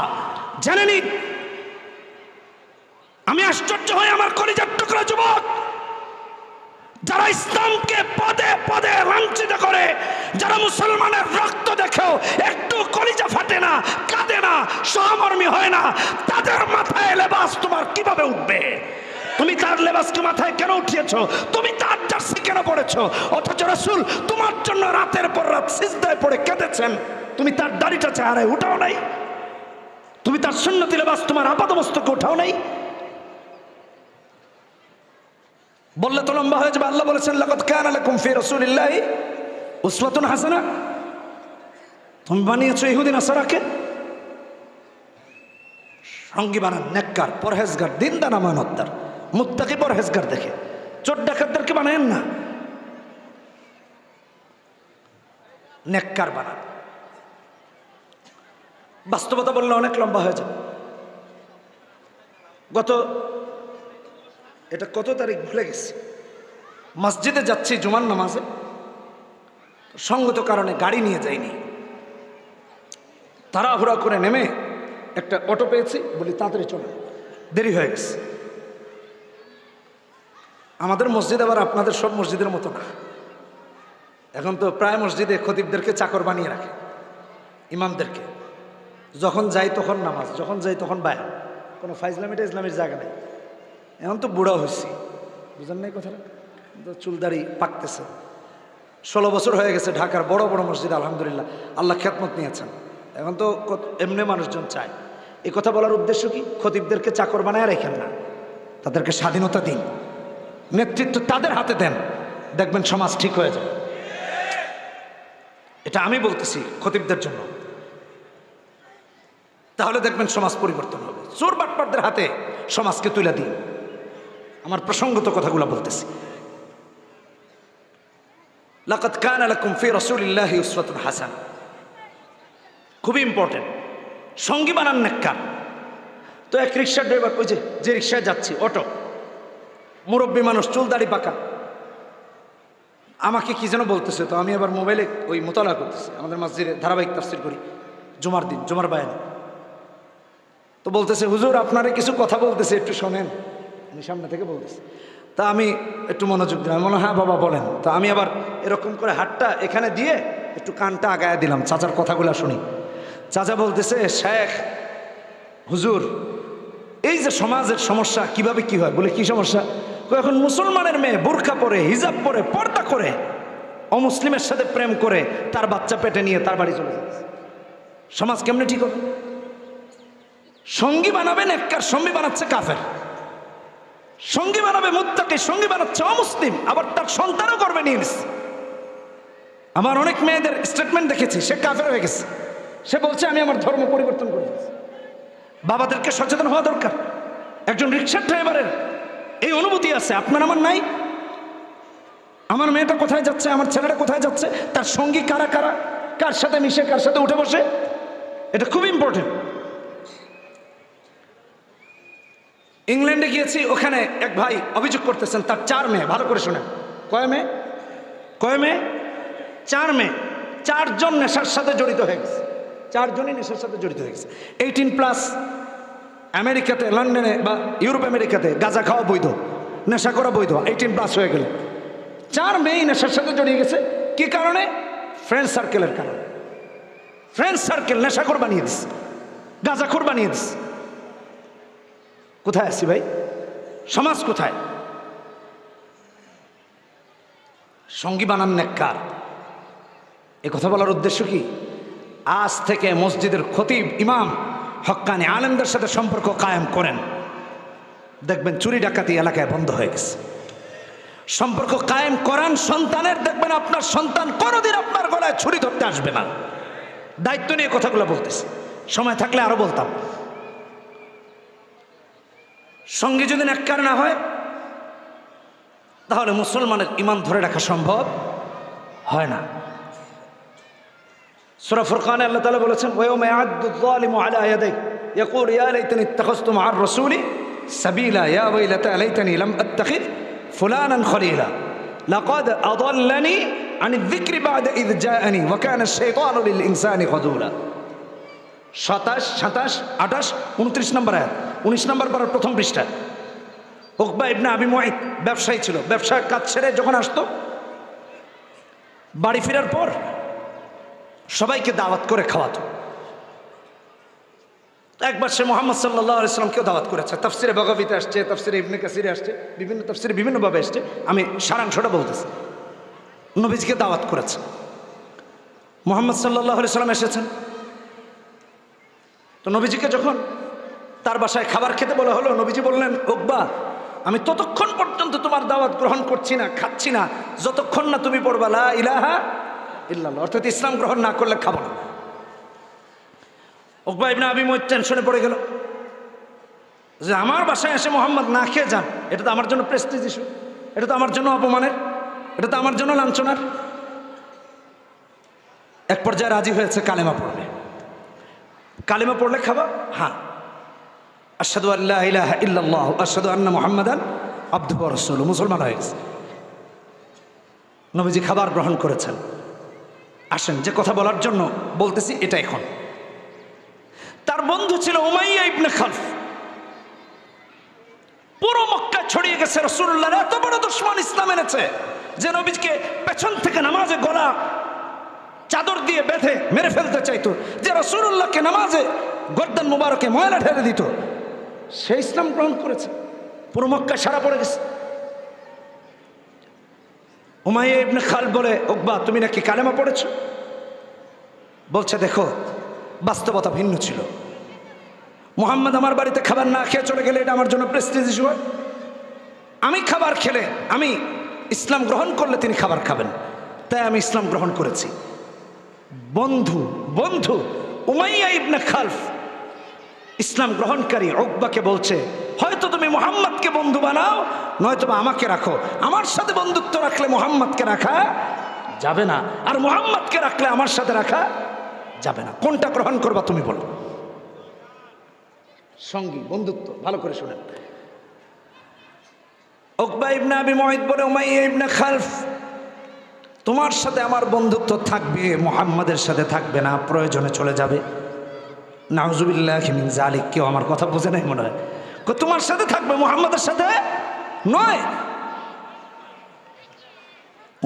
জেনে নিন। আমি আশ্চর্য হই আমার কলিজার টুকরা যুবক যারা ইসলামকে পদে পদে লাঞ্ছিত করে, যারা মুসলমানের রক্ত দেখেও একটু কলিজা ফাটে না, কাঁদে না, সহমর্মী হয় না, তাদের মাথায় লেবাস তোমার কিভাবে উঠবে? তুমি তার লেবাসকে মাথায় কেন উঠিয়েছো? তুমি তার জার্সি কেন পড়েছো? অথচ রাসূল তোমার জন্য রাতের পর রাত সিজদায় পড়ে কেঁদেছেন, তুমি তার দাড়িটা চেহারায় উঠাও নাই, তুমি তার সুন্নতি লেবাস তোমার আপাদমস্তকে উঠাও নাই। বললে তো লম্বা হয়ে যাবে। আল্লাহ বলেছেন, লাকাদ কানা লাকুম ফি রাসূলিল্লাহি উসওয়াতুন হাসানা। তুমি বানিয়েছো ইহুদি নাসারাকে সঙ্গী বানান, নেককার, পরহেজগার, দিনদার, আমানতদার, মুত্তাকি, পরহেজগার দেখে। চোর ডাকাতদেরকে বানায়েন না, নেককার বানান। বাস্তবতা বললে অনেক লম্বা হয়ে যাবে। এটা কত তারিখ ভুলে গেছি, মসজিদে যাচ্ছি জুমার নামাজে, সঙ্গত কারণে গাড়ি নিয়ে যাইনি, তাড়াহুড়া করে নেমে একটা অটো পেয়েছি, বলি তাড়াতাড়ি চলে, দেরি হয়ে গেছে। আমাদের মসজিদ আবার আপনাদের সব মসজিদের মতো না। এখন তো প্রায় মসজিদে খতিবদেরকে চাকর বানিয়ে রাখে, ইমামদেরকে। যখন যাই তখন নামাজ, যখন যাই তখন বায়ান, কোনো ফাইজলামিটা ইসলামের জায়গা নেই। এখন তো বুড়া হয়েছি, বুঝেন নাই কথাটা, চুলদাড়ি পাকতেছে। 16 বছর হয়ে গেছে ঢাকার বড় বড় মসজিদ, আলহামদুলিল্লাহ আল্লাহ খ্যাতমত নিয়েছেন। এখন তো এমনি মানুষজন চায়। এই কথা বলার উদ্দেশ্য কি? খতিবদেরকে চাকর বানায় রেখেন না, তাদেরকে স্বাধীনতা দিন, নেতৃত্ব তাদের হাতে দেন, দেখবেন সমাজ ঠিক হয়ে যাবে। এটা আমি বলতেছি খতিবদের জন্য, তাহলে দেখবেন সমাজ পরিবর্তন হবে। চোর বাটপারদের হাতে সমাজকে তুলে দিন। আমার প্রসঙ্গত কথাগুলো বলতেছি। লাকাদ কানা লাকুম ফি রাসূলিল্লাহি উসওয়াতুন হাসানাহ, খুবই ইম্পর্টেন্ট। সঙ্গী বানান নেককার। তো এক রিক্সার ড্রাইভার, ওই যে রিক্সায় যাচ্ছি, অটো, মুরব্বী মানুষ, চুল দাড়ি পাকা, আমাকে কি যেন বলতেছে। তো আমি আবার মোবাইলে ওই মোতালা করতেছি, আমাদের মসজিদে ধারাবাহিক তাফসীর করি জুমার দিন, জুমার বায়ানে। তো বলতেছে, হুজুর আপনারে কিছু কথা বলতেছে, একটু শোনেন। আমি সামনে থেকে বলতেছি, তা আমি একটু মনোযোগ দিলাম, মনে হ্যাঁ বাবা বলেন। তো আমি আবার এরকম করে হাতটা এখানে দিয়ে একটু কানটা আগায় দিলাম, চাচার কথাগুলো শুনি। চাচা বলতেছে, শেখ হুজুর, এই যে সমাজের সমস্যা কিভাবে কি হয়, বলে কি সমস্যা? এখন মুসলমানের মেয়ে বোরকা পরে, হিজাব পরে, পর্দা করে, অমুসলিমের সাথে প্রেম করে তার বাচ্চা পেটে নিয়ে তার বাড়ি চলে যাচ্ছে। সমাজ কেমনে ঠিক হবে? সঙ্গী বানাবে নেককার, সঙ্গী বানাচ্ছে কাফের। সঙ্গী বানাবে মুত্তাকি, সঙ্গী বানাচ্ছে অমুসলিম, আবার তার সন্তানও করবে নিয়ে নিচ্ছে। আমার অনেক মেয়েদের স্টেটমেন্ট দেখেছি, সে কাফের হয়ে গেছে, সে বলছে আমি আমার ধর্ম পরিবর্তন করে দিয়েছি। বাবাদেরকে সচেতন হওয়া দরকার। একজন রিক্সার ড্রাইভারের এই অনুভূতি আছে, আপনার আমার নাই। আমার মেয়েটা কোথায় যাচ্ছে, আমার ছেলেটা কোথায় যাচ্ছে, তার সঙ্গী কারা কারা, কার সাথে মিশে, কার সাথে উঠে বসে, এটা খুব ইম্পর্টেন্ট। ইংল্যান্ডে গিয়েছি, ওখানে এক ভাই অভিযোগ করতেছেন তার 4 মেয়ে, ভালো করে শোনেন, কয় মেয়ে? 4 মেয়ে, 4 জন নেশার সাথে জড়িত হয়ে গেছে, 4 জনই নেশার সাথে জড়িত হয়ে গেছে। 18+। আমেরিকাতে, লন্ডনে বা ইউরোপ আমেরিকাতে গাঁজা খাওয়া বৈধ, নেশা করা বৈধ, 18+ হয়ে গেলে 4 মেয়ে নেশার সাথে জড়িয়ে গেছে। কি কারণে? ফ্রেন্ড সার্কেলের কারণে। ফ্রেন্ড সার্কেল নেশাখোর বানিয়ে দিচ্ছে, গাঁজাখোর বানিয়ে দিচ্ছে। কোথায় আছি ভাই? সমাজ কোথায়? সঙ্গী বানান নেককার। এ কথা বলার উদ্দেশ্য কি? আজ থেকে মসজিদের খতিব, ইমাম, হক্কানি আলেমদের সাথে সম্পর্ক কায়েম করেন, দেখবেন চুরি ডাকাতি এলাকায় বন্ধ হয়ে গেছে। সম্পর্ক কায়েম করান সন্তানের, দেখবেন আপনার সন্তান কোনোদিন আপনার গলায় ছুরি ধরতে আসবে না। দায়িত্ব নিয়ে কথাগুলো বলতেছি, সময় থাকলে আরো বলতাম। সঙ্গী যদি নেককার না হয় তাহলে মুসলমানের ঈমান ধরে রাখা সম্ভব হয় না। সূরা ফুরকানে আল্লাহ তাআলা বলেছেন, ওয়ায়াউমা ইয়া'আদ্দু যালিমু আলা ইয়াদাইহি ইয়াকুলু ইয়া লাইতানি ইত্তাখাযতু মা'আর রাসূলি সাবিলা ইয়া ওয়াইলাতা লাইতানি লাম আত্তাখিয ফুলানান খলিলা লাকাদ আযাল্লানি আনিয যিকরি বা'দা ইয জাআনি ওয়া কানা আশ-শাইতানু লিল ইনসানি খাযুলা। 27, 27, 28, 29 নম্বর আয়াত, 19 নম্বর পারার প্রথম পৃষ্ঠা। উকবা ইবনে আবি মুআইত ব্যবসায়ী ছিল। ব্যবসার কাজ ছেড়ে যখন আসতো, বাড়ি ফেরার পর সবাইকে দাওয়াত করে খাওয়াতো। একবার সে মুহাম্মদ সাল্লাল্লাহু আলাইহি সাল্লামকেও দাওয়াত করেছে। তাফসিরে বাগাবিতে আসছে, তাফসিরে ইবনে কাসিরে আসছে, বিভিন্ন তাফসিরে বিভিন্নভাবে আসছে। আমি সারাংশটা বলতেছি। নবীজিকে দাওয়াত করেছে। মুহাম্মদ সাল্লাল্লাহু আলাইহি সাল্লাম এসেছেন। তো নবীজিকে যখন তার বাসায় খাবার খেতে বলা হলো, নবীজি বললেন, উকবা, আমি ততক্ষণ পর্যন্ত তোমার দাওয়াত গ্রহণ করছি না, খাচ্ছি না, যতক্ষণ না তুমি পড়বা লা ইলাহা ইল্লাল্লাহ, অর্থাৎ ইসলাম গ্রহণ না করলে খাবো না। উকবা ইবনে আবি মুআইত টেনশনে পড়ে গেল যে আমার বাসায় এসে মোহাম্মদ না খেয়ে যান, এটা তো আমার জন্য প্রেস্টিজ ইস্যু, এটা তো আমার জন্য অপমানের, এটা তো আমার জন্য লাঞ্ছনার। এক পর্যায়ে রাজি হয়েছে কালেমা পড়বে। কালেমা পড়লে খাবা? হ্যাঁ। আশহাদু আল্লা ইলাহা ইল্লাল্লাহ আশহাদু আন্না মুহাম্মাদান আবদুহু ওয়া রাসূলুহু, মুসলমান হয়ে গেছে। নবীজি খাবার গ্রহণ করেছেন। আসেন, যে কথা বলার জন্য বলতেছি এটা এখন। তার বন্ধু ছিল উমাইয়া ইবনে খালফ। পুরো মক্কা ছড়িয়ে গেছে রাসূলুল্লাহর এত বড় দুশমন ইসলাম এনেছে যে নবীজিকে পেছন থেকে নামাজে গলা চাদর দিয়ে বেঁধে মেরে ফেলতে চাইতো, যে রাসূলুল্লাহকে নামাজে গর্দান মুবারকে ময়লা ঢেলে দিত। সে ইসলাম গ্রহণ করেছে। পুরো মক্কা সারা পড়ে গেছে। উমাইয়া ইবনে খালফ বলে, উকবা, তুমি নাকি কালেমা পড়েছো? বলছে, দেখো, বাস্তবতা ভিন্ন ছিল। মুহাম্মদ আমার বাড়িতে খাবার না খেয়ে চলে গেলে এটা আমার জন্য প্রেস্টিজ ইস্যু হয়। আমি খাবার খেলে, আমি ইসলাম গ্রহণ করলে তিনি খাবার খাবেন, তাই আমি ইসলাম গ্রহণ করেছি। বন্ধু বন্ধু উমাইয়া ইবনে খালফ ইসলাম গ্রহণকারী উকবাকে বলছে, হয়তো তুমি মুহাম্মদকে বন্ধু বানাও, নয়তো আমাকে রাখো। আমার সাথে বন্ধুত্ব রাখলে মুহাম্মদকে রাখা যাবে না, আর মুহাম্মদকে রাখলে আমার সাথে রাখা যাবে না। কোনটা গ্রহণ করবা তুমি বলো? সঙ্গী, বন্ধুত্ব। ভালো করে শুনেন। উকবা ইবনে আবি মুআইত বলে, উমাইয়া ইবনে খালফ, তোমার সাথে আমার বন্ধুত্ব থাকবে, মুহাম্মাদের সাথে থাকবে না, প্রয়োজনে চলে যাবে। নাউজুবিল্লাহি মিন যালিক। কেউ আমার কথা বোঝে নাই মনে হয়। তোমার সাথে থাকবে, মুহাম্মাদের সাথে নয়।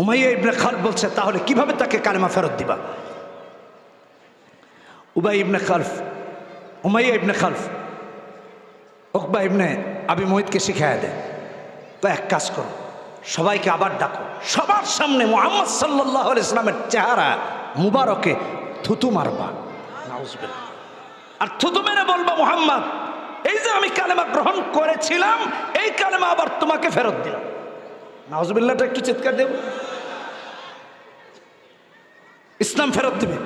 উমাইয়া ইবনে খালফ বলছে, তাহলে কিভাবে তাকে কালেমা ফেরত দিবা? উমাইয়া ইবনে খালফ উকবা ইবনে আবি মুআইতকে শিখায়া দেয়, তো এক কাজ করো, সবাইকে আবার ডাকো, সবার সামনে মুহাম্মদ সাল্লাল্লাহু আলাইহি সাল্লামের চেহারা মুবারকে থুতু মারবা, নাউজুবিল্লাহ, আর থুতু মেরে বলবা, মুহাম্মদ, এই যে আমি কালেমা গ্রহণ করেছিলাম, এই কালেমা আবার তোমাকে ফেরত দিলাম। নাউজুবিল্লাহটা একটু চিৎকার দেব। ইসলাম ফেরত দিবে।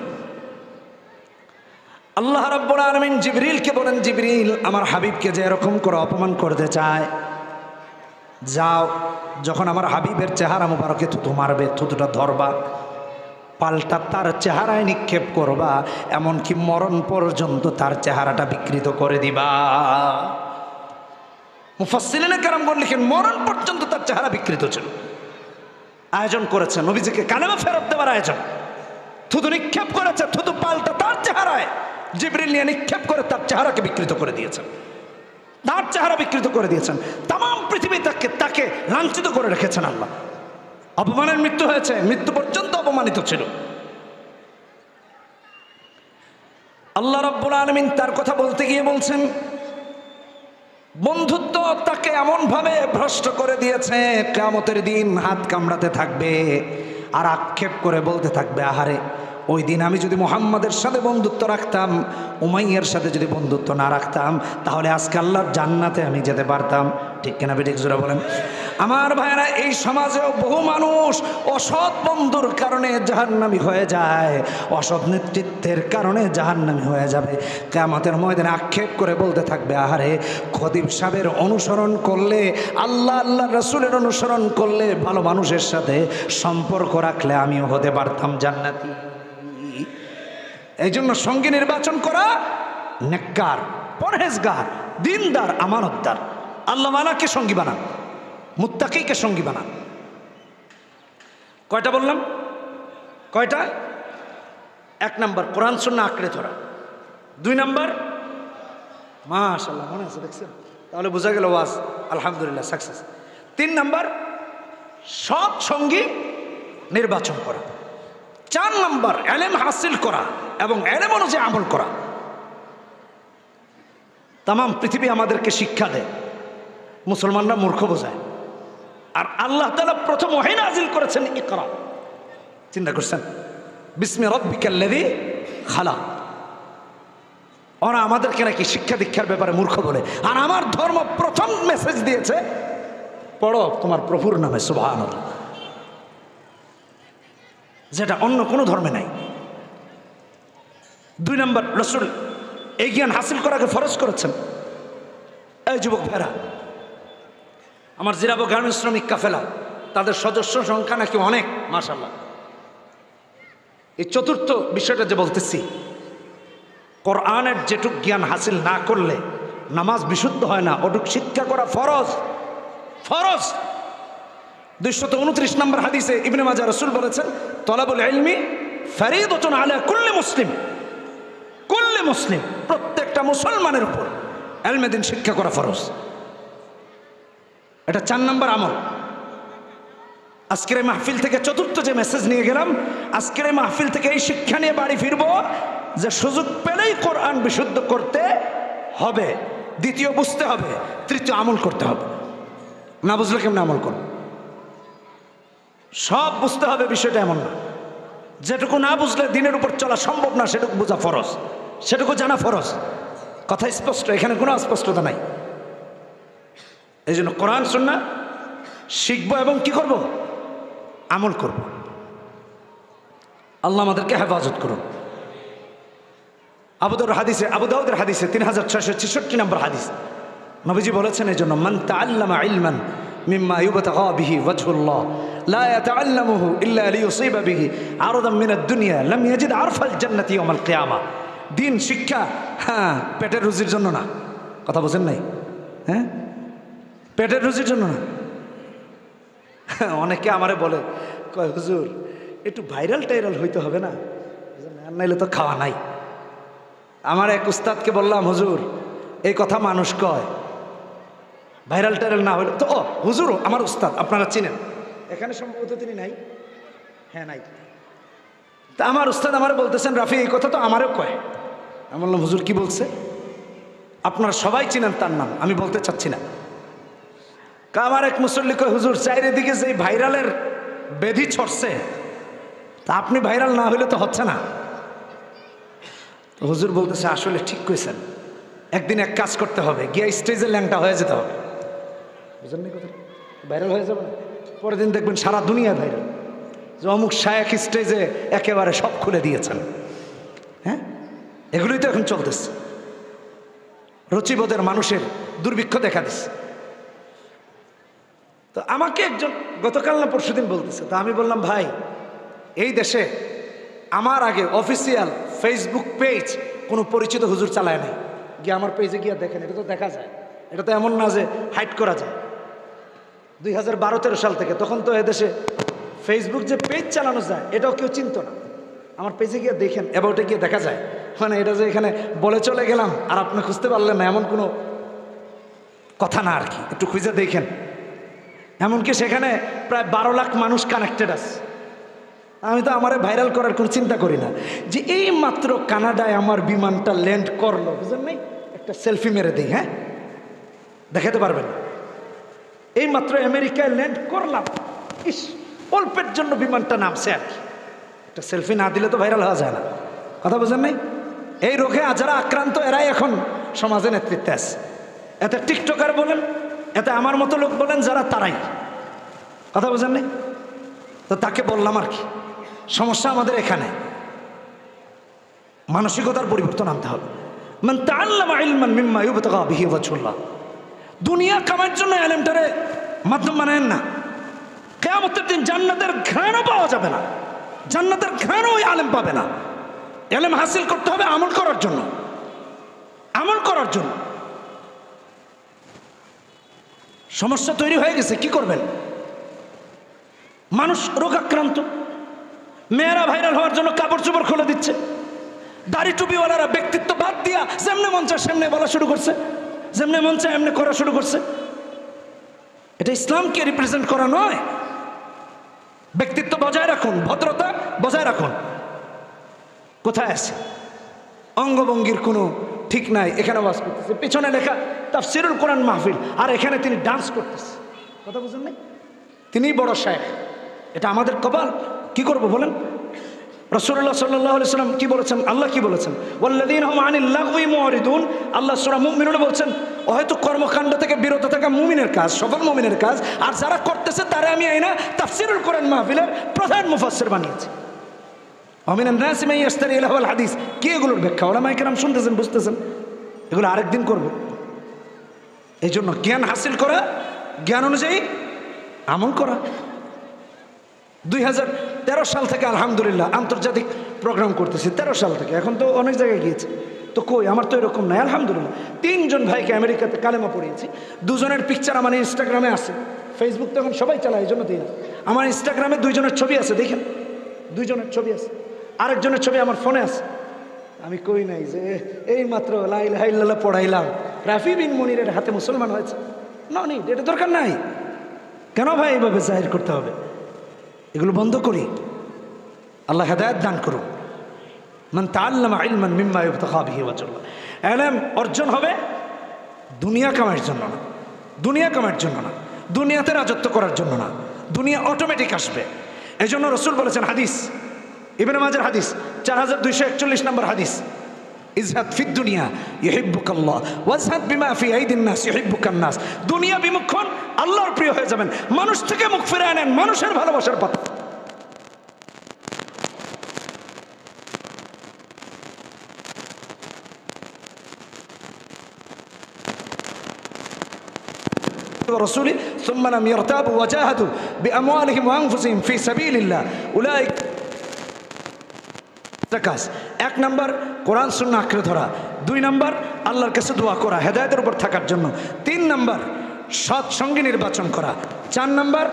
আল্লাহ রাব্বুল আলামিন জিবরিলকে বলেন, জিবরিল, আমার হাবিবকে যে এরকম করে অপমান করতে চায়, যাও, যখন আমার হাবিবের চেহারা মুবারকে থুতু মারবে, থুতুটা ধরবা, পাল্টা তার চেহারায় নিক্ষেপ করবা, এমনকি মরণ পর্যন্ত তার চেহারাটা বিকৃত করে দিবা। মুফাসসিরিনে কেরামগণ লিখেন, মরণ পর্যন্ত তার চেহারা বিকৃত ছিল। আয়োজন করেছে নবীজিকে কালেমা ফেরত দেওয়ার আয়োজন। থুতু নিক্ষেপ করেছে, থুতু পাল্টা তার চেহারায় জিবরিল নিয়ে নিক্ষেপ করে তার চেহারাকে বিকৃত করে দিয়েছেন। তার চেহারা বিকৃত করে দিয়েছেন। তাম পৃথিবী তাকে লাঞ্ছিত করে রেখেছেন আল্লাহ। অপমানের মৃত্যু হয়েছে, মৃত্যু পর্যন্ত অপমানিত ছিল। আল্লাহ রাব্বুল আলামিন তার কথা বলতে গিয়ে বলছেন, বন্ধুত্ব তাকে এমনভাবে ভ্রষ্ট করে দিয়েছে, কিয়ামতের দিন হাত কামড়াতে থাকবে আর আক্ষেপ করে বলতে থাকবে, আহারে, ওই দিন আমি যদি মুহাম্মাদের সাথে বন্ধুত্ব রাখতাম, উমাইয়ার সাথে যদি বন্ধুত্ব না রাখতাম, তাহলে আজকে আল্লাহর জান্নাতে আমি যেতে পারতাম। ঠিক কিনা বেঠিক জোরে বলেন। আমার ভাইয়েরা, এই সমাজেও বহু মানুষ অসৎ বন্ধুর কারণে জাহান্নামী হয়ে যায়, অসৎ নেতৃত্বের কারণে জাহান্নামী হয়ে যাবে। কিয়ামতের ময়দানে আক্ষেপ করে বলতে থাকবে, আহারে খতিব সাহেবের অনুসরণ করলে, আল্লাহ আল্লাহ রাসূলের অনুসরণ করলে, ভালো মানুষের সাথে সম্পর্ক রাখলে আমিও হতে পারতাম জান্নাতি। এই জন্য সঙ্গী নির্বাচন করা, নেককার, পরহেজগার, দিনদার, আমানতদার, আল্লাহ মালাকে সঙ্গী বানান, মুত্তাকিকে সঙ্গী বানান। কয়টা বললাম? কয়টা? 1 নাম্বার কোরআন সুন্নাহ আঁকড়ে ধরা। 2 নাম্বার, মাশাআল্লাহ, মনে আছে দেখছেন? তাহলে বোঝা গেল ওয়াজ আলহামদুলিল্লাহ সাকসেস। 3 নাম্বার, সৎ সঙ্গী নির্বাচন করা। 4 নাম্বার, ইলম হাসিল করা এবং ইলম অনুযায়ী আমল করা। তাম পৃথিবী আমাদেরকে শিক্ষা দেয়, মুসলমানরা মূর্খ বোঝায়। আর আল্লাহ তাআলা প্রথম ওহী নাযিল করেছেন ইকরা। চিন্তা করছেন? বিসমি রাব্বিকাল্লাযী খালাক। ওরা আমাদেরকে নাকি শিক্ষা দীক্ষার ব্যাপারে মূর্খ বলে, আর আমার ধর্ম প্রথম মেসেজ দিয়েছে পড়ো তোমার প্রভুর নামে সুবহানাল্লাহ, যেটা অন্য কোনো ধর্মে নাই। 2 নাম্বার, রাসূল এই জ্ঞান হাসিল করাকে ফরজ করেছেন। এই যুবক ভাইরা, আমার জিরাবো গার্মেন্টস শ্রমিক কাফেলা, তাদের সদস্য সংখ্যা নাকি অনেক, মাশাআল্লাহ। এই চতুর্থ বিষয়টা যে বলতেছি, কোরআনের যেটুক জ্ঞান হাসিল না করলে নামাজ বিশুদ্ধ হয় না, ওটুক শিক্ষা করা ফরজ। ফরজ। 229 নম্বর হাদিসে ইবনে মাজাহ রাসূল বলেছেন, তলাবুল ইলমি ফরিদাতুন আলা কুল্লি মুসলিম। কুল্লি মুসলিম, প্রত্যেকটা মুসলমানের উপর ইলমে দ্বীন শিক্ষা করা ফরজ। এটা 4 নম্বর আমল। আজকের এই মাহফিল থেকে চতুর্থ যে মেসেজ নিয়ে গেলাম, আজকের এই মাহফিল থেকে এই শিক্ষা নিয়ে বাড়ি ফিরবো যে সুযোগ পেলেই কোরআন বিশুদ্ধ করতে হবে। দ্বিতীয়, বুঝতে হবে। তৃতীয়, আমল করতে হবে। না বুঝলে কেমন আমল করব? সব বুঝতে হবে, বিষয়টা এমন না। যেটুকু না বুঝলে দিনের উপর চলা সম্ভব না, সেটুকু বোঝা ফরজ, সেটুকু জানা ফরজ। কথা স্পষ্ট, এখানে কোনো অস্পষ্টতা নাই। এই জন্য কোরআন সুন্নাহ শিখবো এবং কি করব? আমল করব। আল্লাহ আমাদেরকে হেফাজত করুন। আবু দাউদের হাদিসে 3666 নম্বর হাদিস, নবীজি বলেছেন এই জন্য, মান তাআল্লামা ইলমান মিম্মা ইউবতাগা বিহি ওয়াজহুল্লাহ লা ইয়াতাআল্লামুহু ইল্লা লিয়ুসিবা বিহি আরদাম মিনাদ দুনিয়া লাম ইয়াজিদ আরফাল জান্নাতি ইয়াউমাল কিয়ামা। দিন শিক্ষা, হ্যাঁ, পেটের রুজির জন্য না। কথা বোঝেন নাই? হ্যাঁ, পেটের রুজির জন্য না। অনেকে আমারে বলে, কয় হুজুর একটু ভাইরাল টাইরাল হইতে হবে না, নাইলে তো খাওয়া নাই। আমার এক উস্তাদকে বললাম, হুজুর এই কথা মানুষ কয়, ভাইরাল টাইরাল না হইলে তো। ও হুজুর আমার উস্তাদ, আপনারা চিনেন, এখানে সম্ভবত তিনি নাই। হ্যাঁ নাই। তা আমার উস্তাদ আমার বলতেছেন, রাফি এই কথা তো আমারও কয়। আমি বললাম, হুজুর কি বলছে? আপনারা সবাই চিনেন তার নাম, আমি বলতে চাচ্ছি না। আমার এক মুসল্লি কয়, হুজুর চারিদিকে যে ভাইরালের বেধি ছড়ছে, তা আপনি ভাইরাল না হইলে তো হচ্ছে না। হুজুর বলতেছে, আসলে ঠিক কইছেন, একদিন এক কাজ করতে হবে, গিয়ে স্টেজে ল্যাংটা হয়ে যেতে হবে। বুঝলেন না কথা? ভাইরাল হয়ে যাবে না, পরের দিন দেখবেন সারা দুনিয়া ভাইরাল, যে অমুক শায়েখ স্টেজে একেবারে সব খুলে দিয়েছেন। হ্যাঁ, এগুলোই তো এখন চলতেছে। রুচিবোধের মানুষের দুর্ভিক্ষ দেখা দিচ্ছে। তো আমাকে একজন গতকাল না পরশুদিন বলতেছে, তা আমি বললাম, ভাই এই দেশে আমার আগে অফিসিয়াল ফেসবুক পেজ কোনো পরিচিত হুজুর চালায় নাই। গিয়ে আমার পেজে গিয়ে দেখেন, এটা তো দেখা যায়। এটা তো এমন না যে হাইড করা যায়। 2012-13 সাল থেকে, তখন তো এদেশে ফেসবুক যে পেজ চালানো যায় এটাও কেউ চিনত না। আমার পেজে গিয়ে দেখেন, অ্যাবাউটে গিয়ে দেখা যায়। মানে এটা যে এখানে বলে চলে গেলাম আর আপনি খুঁজতে পারলেন না, এমন কোনো কথা না আর কি। একটু খুঁজে দেখেন। এমনকি সেখানে প্রায় 12 লাখ মানুষ কানেক্টেড আছে। আমি তো আমারে ভাইরাল করার কোনো চিন্তা করি না, যে এই মাত্র কানাডায় আমার বিমানটা ল্যান্ড করলো, বুঝলেন নাই, একটা সেলফি মেরে দিই। হ্যাঁ, দেখাতে পারবেন না, এই মাত্র আমেরিকায় ল্যান্ড করলাম, ইস অল্পের জন্য বিমানটা নামছে আর কি। একটা সেলফি না দিলে তো ভাইরাল হওয়া যায় না। কথা বুঝেন নাই? এই রোগে যারা আক্রান্ত এরাই এখন সমাজে নেতৃত্বে আছে। এতে টিকটকার বলেন, এতে আমার মতো লোক বলেন, যারা তারাই কথা বোঝেন নাই? তো তাকে বললাম আর কি, সমস্যা আমাদের এখানে মানসিকতার পরিবর্তন আনতে হবে। মান তাআল্লামা ইলমান মিম্মা ইউবতাগা বিহি ওয়াজহুল্লাহ, দুনিয়া কামার জন্য এলেমটারে মাধ্যম বানায়েন না। কিয়ামতের দিন জান্নাতের ঘ্রাণও পাওয়া যাবে না, জান্নাতের ঘ্রাণও ওই আলেম পাবে না। এলেম হাসিল করতে হবে আমল করার জন্য, আমল করার জন্য। সমস্যা তৈরি হয়ে গেছে, কি করবেন? মানুষ রোগাক্রান্ত, মেয়েরা ভাইরাল হওয়ার জন্য কাপড় চোপড় খুলে দিচ্ছে, দাড়ি টুপিওয়ালারা ব্যক্তিত্ব বাদ দিয়া যেমনে মন চায় সেমনে বলা শুরু করছে, যেমনে মন চায় এমনি করা শুরু করছে। এটা ইসলামকে রিপ্রেজেন্ট করা নয়। ব্যক্তিত্ব বজায় রাখুন, ভদ্রতা বজায় রাখুন। কোথায় আছে? অঙ্গভঙ্গির কোনো ঠিক নাই। এখানে ওয়াজ করতেছে, পিছনে লেখা তাফসিরুল কোরআন মাহফিল, আর এখানে তিনি ডান্স করতেছে। কথা বুঝেন নাই? তিনিই বড় শায়েখ। এটা আমাদের কপাল। কি করব বলেন? রাসূলুল্লাহ সাল্লাল্লাহু আলাইহি ওয়াসাল্লাম কি বলেছেন? আল্লাহ কি বলেছেন? ওয়াল্লাযীনা হুম আনিল লাগওয়ি মুরিদুন। আল্লাহ সূরা মুমিনুনে বলছেন হয়তো কর্মকাণ্ড থেকে বিরত থাকা মুমিনের কাজ, সফল মুমিনের কাজ। আর যারা করতেছে তারা আমি আইনা তাফসিরুল কোরআন মাহফিলের প্রধান মুফাসসির বানিয়েছি। আমিনান নাসি মান ইয়াশতারি লাহুল হাদিস। কি এগুলোর ব্যাখ্যা উলামায়ে কেরাম শুনতেছেন, বুঝতেছেন? এগুলো আরেকদিন করব। এই জন্য জ্ঞান হাসিল করা, জ্ঞান অনুযায়ী আমল করা। 2013 সাল থেকে আলহামদুলিল্লাহ আন্তর্জাতিক প্রোগ্রাম করতেছি। 13 সাল থেকে, এখন তো অনেক জায়গায় গিয়েছি। তো কই, আমার তো এরকম নাই আলহামদুলিল্লাহ। 3 জন ভাইকে আমেরিকাতে কালেমা পড়িয়েছি। 2 জনের পিকচার আমার ইনস্টাগ্রামে আছে। ফেসবুক তো এখন সবাই চালায়, এই জন্য দিই না। আমার ইনস্টাগ্রামে 2 জনের ছবি আছে, দেখেন 2 জনের ছবি আছে। আরেকজনের ছবি আমার ফোনে আছে। আমি কই নাই যে এই মাত্র লা ইলাহা ইল্লাল্লাহ পড়াইলাম, রাফি বিন মনিরের হাতে মুসলমান হয়েছে। না, এটা দরকার নাই। কেন ভাই এইভাবে জাহির করতে হবে? এগুলো বন্ধ করি। আল্লাহ হেদায়েত দান করুন। মান তাআল্লামা ইলমান মিম্মা ইউবতাগা বিহি ওয়াজহুল্লাহ। ইলম অর্জন হবে দুনিয়া কামাইয়ের জন্য না, দুনিয়া কামাইয়ের জন্য না, দুনিয়াতে রাজত্ব করার জন্য না। দুনিয়া অটোমেটিক আসবে। এই জন্য রাসূল বলেছেন, হাদিস ইবনে মাজার হাদিস 4241 নম্বর হাদিস, ইজহাদ ফিদ দুনিয়া ইউহিব্বুকাল্লাহ ওয়াজহাদ বিমা ফি আইদিন নাস ইউহিব্বুকান নাস। দুনিয়া বিমুখ হন, আল্লাহর প্রিয় হয়ে যাবেন। মানুষ থেকে মুখ ফিরিয়ে নেন, মানুষের ভালোবাসার পাত্র। ورسوله ثم لم يرتابوا وجاهدوا بأموالهم وأنفسهم في سبيل الله أولئك। এক নাম্বার কোরআন সুন্নাহ আঁকড়ে ধরা, 2 নাম্বার আল্লাহর কাছে দোয়া করা হেদায়েতের উপর থাকার জন্য, 3 নাম্বার সৎ সঙ্গী নির্বাচন করা, 4 নাম্বার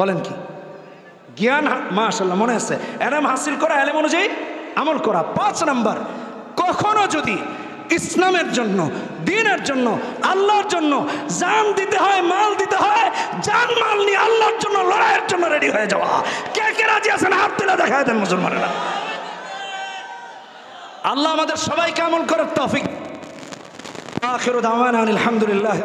বলেন কি? জ্ঞান, মাশাআল্লাহ মনে আছে, এলম হাসিল করা, এলম অনুযায়ী আমল করা। 5 নাম্বার কখনো যদি ইসলামের জন্য, দ্বীনের জন্য, আল্লাহর জন্য জান দিতে হয়, মাল দিতে হয়, জান মাল নিয়ে আল্লাহর জন্য লড়াইয়ের জন্য রেডি হয়ে যাওয়া। কে কে রাজি আছেন হাত তুলে দেখায় দেন মুসলমানেরা। আল্লাহ আমাদের সবাইকে আমল করার তৌফিক। আখিরু দাওয়ানা আলহামদুলিল্লাহ।